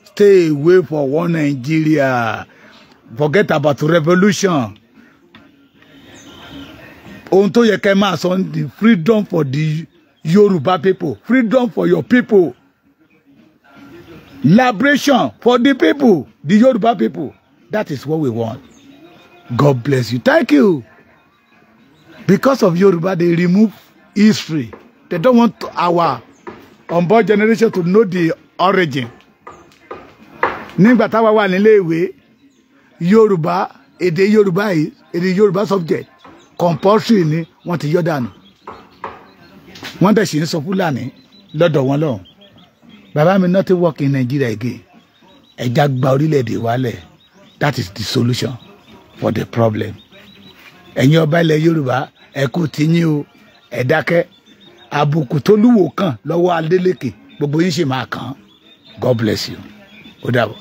stay away for one Nigeria. Forget about revolution. Ohun tó yẹ kẹ́ máa sọ the freedom for the Yoruba people. Freedom for your people. Liberation for the people, the Yoruba people. That is what we want. God bless you. Thank you. Because of Yoruba, they remove history. They don't want our unborn generation to know the origin. Nígbà táwa wà nílé ìwé, Yoruba, èdè Yoruba yìí, èdè Yoruba subject, compulsory ni wọ́n ti yọ dànù. Wọ́n dẹ̀ sì ń sọ Fúlàní lọ́dọ̀ wọn lọ́hùn. Bàbá mi not work in Nigeria again. Ẹja gba orílẹ̀-èdè wálẹ̀. That is the solution for the problem. Ẹ̀yin ọba ilẹ̀ Yorùbá, ẹ kú tiyín o, ẹ dákẹ́. Àbùkù tó lúwo kàn lọ́wọ́ Adélékè, gbogbo yín ṣe máa kàn. God bless you. Ó dàbọ̀.